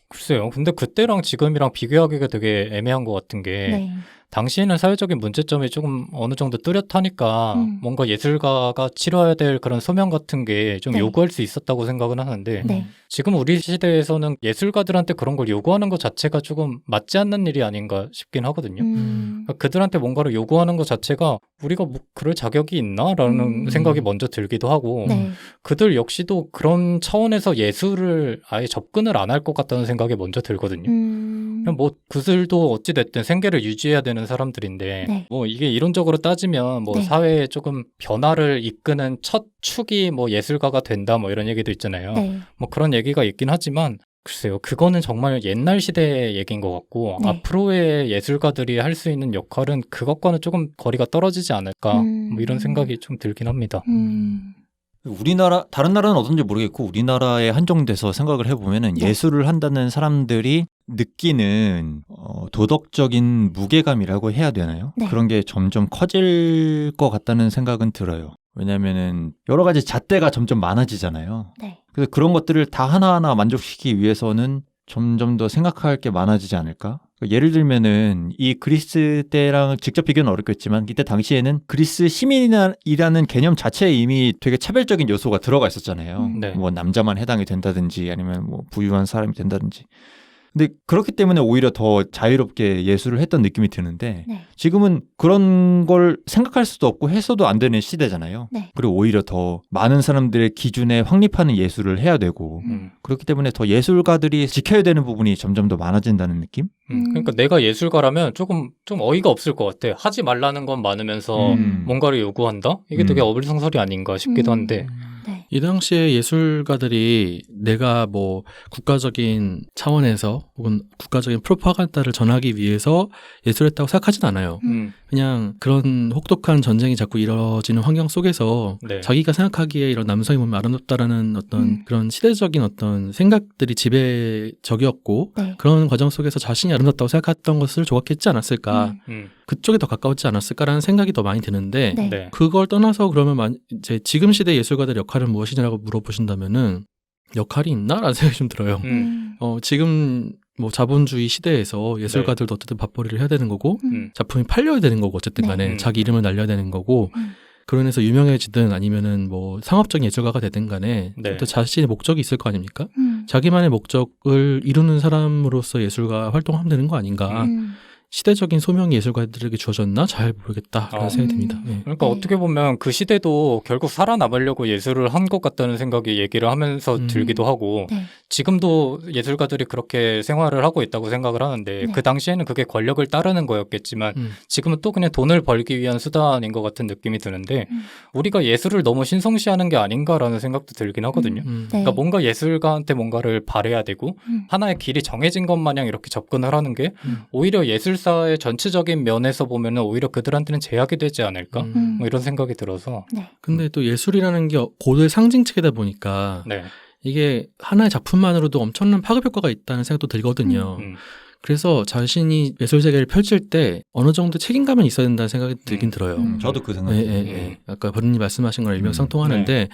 [SPEAKER 2] 글쎄요. 근데 그때랑 지금이랑 비교하기가 되게 애매한 것 같은 게
[SPEAKER 1] 네.
[SPEAKER 2] 당시에는 사회적인 문제점이 조금 어느 정도 뚜렷하니까 뭔가 예술가가 치러야 될 그런 소명 같은 게 좀
[SPEAKER 1] 네.
[SPEAKER 2] 요구할 수 있었다고 생각은 하는데
[SPEAKER 1] 네.
[SPEAKER 2] 지금 우리 시대에서는 예술가들한테 그런 걸 요구하는 것 자체가 조금 맞지 않는 일이 아닌가 싶긴 하거든요. 그러니까 그들한테 뭔가를 요구하는 것 자체가 우리가 뭐 그럴 자격이 있나라는 생각이 먼저 들기도 하고
[SPEAKER 1] 네.
[SPEAKER 2] 그들 역시도 그런 차원에서 예술을 아예 접근을 안 할 것 같다는 생각이 먼저 들거든요. 그냥 뭐 그들도 어찌됐든 생계를 유지해야 되는 사람들인데
[SPEAKER 1] 네.
[SPEAKER 2] 뭐 이게 이론적으로 따지면 뭐
[SPEAKER 1] 네.
[SPEAKER 2] 사회에 조금 변화를 이끄는 첫 축이 뭐 예술가가 된다 뭐 이런 얘기도 있잖아요.
[SPEAKER 1] 네.
[SPEAKER 2] 뭐 그런 얘기가 있긴 하지만 글쎄요. 그거는 정말 옛날 시대의 얘기인 것 같고
[SPEAKER 1] 네.
[SPEAKER 2] 앞으로의 예술가들이 할 수 있는 역할은 그것과는 조금 거리가 떨어지지 않을까 뭐 이런 생각이 좀 들긴 합니다.
[SPEAKER 3] 우리나라 다른 나라는 어떤지 모르겠고 우리나라에 한정돼서 생각을 해보면은
[SPEAKER 1] 네.
[SPEAKER 3] 예술을 한다는 사람들이 느끼는 도덕적인 무게감이라고 해야 되나요?
[SPEAKER 1] 네.
[SPEAKER 3] 그런 게 점점 커질 것 같다는 생각은 들어요. 왜냐면은 여러 가지 잣대가 점점 많아지잖아요.
[SPEAKER 1] 네.
[SPEAKER 3] 그래서 그런 것들을 다 하나하나 만족시키기 위해서는 점점 더 생각할 게 많아지지 않을까? 예를 들면은 이 그리스 때랑 직접 비교는 어렵겠지만 이때 당시에는 그리스 시민이라는 개념 자체에 이미 되게 차별적인 요소가 들어가 있었잖아요.
[SPEAKER 2] 네.
[SPEAKER 3] 뭐 남자만 해당이 된다든지 아니면 뭐 부유한 사람이 된다든지. 근데 그렇기 때문에 오히려 더 자유롭게 예술을 했던 느낌이 드는데
[SPEAKER 1] 네.
[SPEAKER 3] 지금은 그런 걸 생각할 수도 없고 해서도 안 되는 시대잖아요.
[SPEAKER 1] 네.
[SPEAKER 3] 그리고 오히려 더 많은 사람들의 기준에 확립하는 예술을 해야 되고 그렇기 때문에 더 예술가들이 지켜야 되는 부분이 점점 더 많아진다는 느낌?
[SPEAKER 2] 그러니까 내가 예술가라면 조금 좀 어이가 없을 것 같아. 하지 말라는 건 많으면서 뭔가를 요구한다? 이게 되게 어불성설이 아닌가 싶기도 한데.
[SPEAKER 1] 네.
[SPEAKER 4] 이 당시에 예술가들이 내가 뭐 국가적인 차원에서 혹은 국가적인 프로파간다를 전하기 위해서 예술했다고 생각하진 않아요. 그냥 그런 혹독한 전쟁이 자꾸 이루어지는 환경 속에서
[SPEAKER 2] 네.
[SPEAKER 4] 자기가 생각하기에 이런 남성이 보면 아름답다라는 어떤 그런 시대적인 어떤 생각들이 지배적이었고
[SPEAKER 1] 네.
[SPEAKER 4] 그런 과정 속에서 자신이 아름답다고 생각했던 것을 조각했지 않았을까. 그쪽에 더 가까웠지 않았을까라는 생각이 더 많이 드는데
[SPEAKER 1] 네.
[SPEAKER 2] 네.
[SPEAKER 4] 그걸 떠나서 그러면 이제 지금 시대 예술가들의 역할은 무엇이냐라고 물어보신다면은 역할이 있나라는 생각이 좀 들어요. 지금 뭐 자본주의 시대에서 예술가들도 어쨌든 밥벌이를 해야 되는 거고 작품이 팔려야 되는 거고 어쨌든 간에 자기 이름을 날려야 되는 거고 그로 인해서 유명해지든 아니면은 뭐 상업적인 예술가가 되든 간에 또 자신의 목적이 있을 거 아닙니까? 자기만의 목적을 이루는 사람으로서 예술가 활동하면 되는 거 아닌가? 시대적인 소명이 예술가들에게 주어졌나? 잘 모르겠다라는 생각이 듭니다. 네.
[SPEAKER 2] 그러니까 어떻게 보면 그 시대도 결국 살아남으려고 예술을 한 것 같다는 생각이 얘기를 하면서 들기도 하고 지금도 예술가들이 그렇게 생활을 하고 있다고 생각을 하는데 그 당시에는 그게 권력을 따르는 거였겠지만 지금은 또 그냥 돈을 벌기 위한 수단인 것 같은 느낌이 드는데 우리가 예술을 너무 신성시하는 게 아닌가라는 생각도 들긴 하거든요. 그러니까 뭔가 예술가한테 뭔가를 바래야 되고 하나의 길이 정해진 것 마냥 이렇게 접근을 하는 게 오히려 예술사의 전체적인 면에서 보면은 오히려 그들한테는 제약이 되지 않을까? 뭐 이런 생각이 들어서.
[SPEAKER 4] 근데 또 예술이라는 게 고도의 상징책이다 보니까 이게 하나의 작품만으로도 엄청난 파급 효과가 있다는 생각도 들거든요. 그래서 자신이 예술 세계를 펼칠 때 어느 정도 책임감은 있어야 된다는 생각이 들긴 들어요.
[SPEAKER 3] 저도 그 생각이에요.
[SPEAKER 4] 예. 아까 버릇님 말씀하신 거랑 일맥상통하는데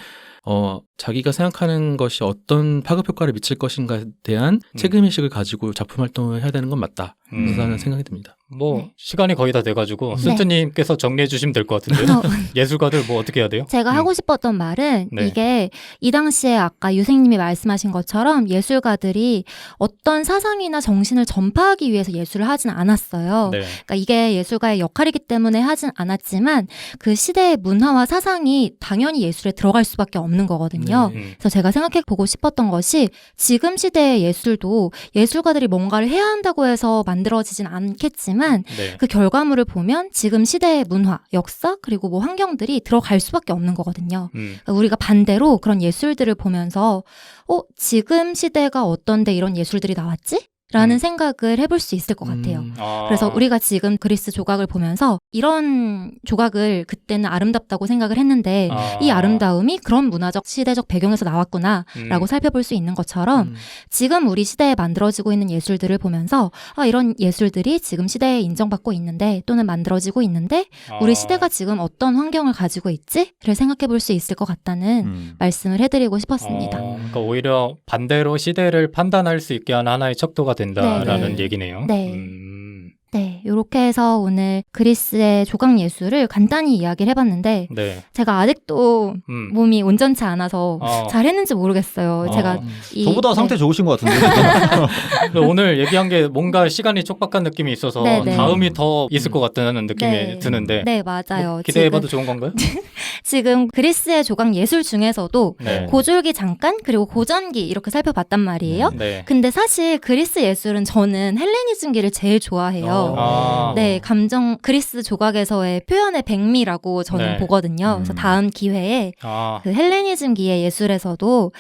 [SPEAKER 4] 자기가 생각하는 것이 어떤 파급 효과를 미칠 것인가에 대한 책임의식을 가지고 작품 활동을 해야 되는 건 맞다. 라는 생각이 듭니다.
[SPEAKER 2] 뭐 시간이 거의 다 돼가지고 순트님께서 정리해 주시면 될 것 같은데요. 예술가들 뭐 어떻게 해야 돼요?
[SPEAKER 1] 제가 하고 싶었던 말은 이게 이 당시에 아까 유생님이 말씀하신 것처럼 예술가들이 어떤 사상이나 정신을 전파하기 위해서 예술을 하진 않았어요. 그러니까 이게 예술가의 역할이기 때문에 하진 않았지만 그 시대의 문화와 사상이 당연히 예술에 들어갈 수밖에 없는 거거든요. 그래서 제가 생각해 보고 싶었던 것이 지금 시대의 예술도 예술가들이 뭔가를 해야 한다고 해서 만들어지진 않겠지만 그 결과물을 보면 지금 시대의 문화, 역사 그리고 뭐 환경들이 들어갈 수밖에 없는 거거든요. 그러니까 우리가 반대로 그런 예술들을 보면서 지금 시대가 어떤데 이런 예술들이 나왔지? 라는 생각을 해볼 수 있을 것 같아요. 그래서 우리가 지금 그리스 조각을 보면서 이런 조각을 그때는 아름답다고 생각을 했는데 이 아름다움이 그런 문화적 시대적 배경에서 나왔구나 라고 살펴볼 수 있는 것처럼 지금 우리 시대에 만들어지고 있는 예술들을 보면서 이런 예술들이 지금 시대에 인정받고 있는데 또는 만들어지고 있는데 우리 시대가 지금 어떤 환경을 가지고 있지?를 생각해 볼 수 있을 것 같다는 말씀을 해드리고 싶었습니다.
[SPEAKER 2] 그러니까 오히려 반대로 시대를 판단할 수 있게 하는 하나의 척도가 된다라는 얘기네요. 네, 이렇게 해서 오늘 그리스의 조각 예술을 간단히 이야기를 해봤는데 제가 아직도 몸이 온전치 않아서 잘했는지 모르겠어요. 제가
[SPEAKER 3] 저보다 상태 좋으신 것 같은데.
[SPEAKER 2] 오늘 얘기한 게 뭔가 시간이 촉박한 느낌이 있어서 다음이 더 있을 것 같다는 느낌이 드는데
[SPEAKER 1] 네, 맞아요.
[SPEAKER 2] 뭐 기대해봐도 좋은 건가요?
[SPEAKER 1] 지금 그리스의 조각 예술 중에서도 고졸기 잠깐 그리고 고전기 이렇게 살펴봤단 말이에요. 근데 사실 그리스 예술은 저는 헬레니즘기를 제일 좋아해요. 네, 감정 그리스 조각에서의 표현의 백미라고 저는 보거든요. 그래서 다음 기회에 그 헬레니즘기의 예술에서도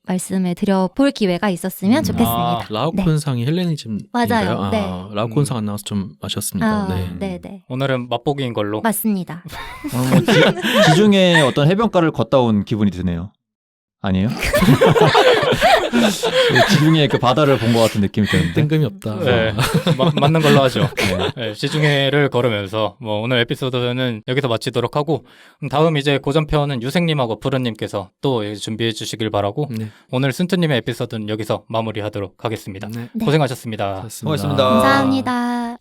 [SPEAKER 1] 말씀을 드려볼 기회가 있었으면 좋겠습니다.
[SPEAKER 4] 라오콘상이 헬레니즘인가요?
[SPEAKER 1] 맞아요.
[SPEAKER 4] 라오콘상 안 나와서 좀 아쉬웠습니다.
[SPEAKER 1] 네.
[SPEAKER 2] 오늘은 맛보기인 걸로.
[SPEAKER 1] 맞습니다.
[SPEAKER 3] 지중해 어떤 해변가를 걷다 온 기분이 드네요. 아니에요? 지중해 그 바다를 본 것 같은 느낌이 드는데.
[SPEAKER 4] 뜬금이 없다.
[SPEAKER 2] 네, 맞는 걸로 하죠. 지중해를 걸으면서 뭐 오늘 에피소드는 여기서 마치도록 하고 다음 이제 고전편은 유생님하고 푸른님께서 또 준비해 주시길 바라고 오늘 순트님의 에피소드는 여기서 마무리하도록 하겠습니다. 고생하셨습니다.
[SPEAKER 3] 고맙습니다.
[SPEAKER 1] 감사합니다.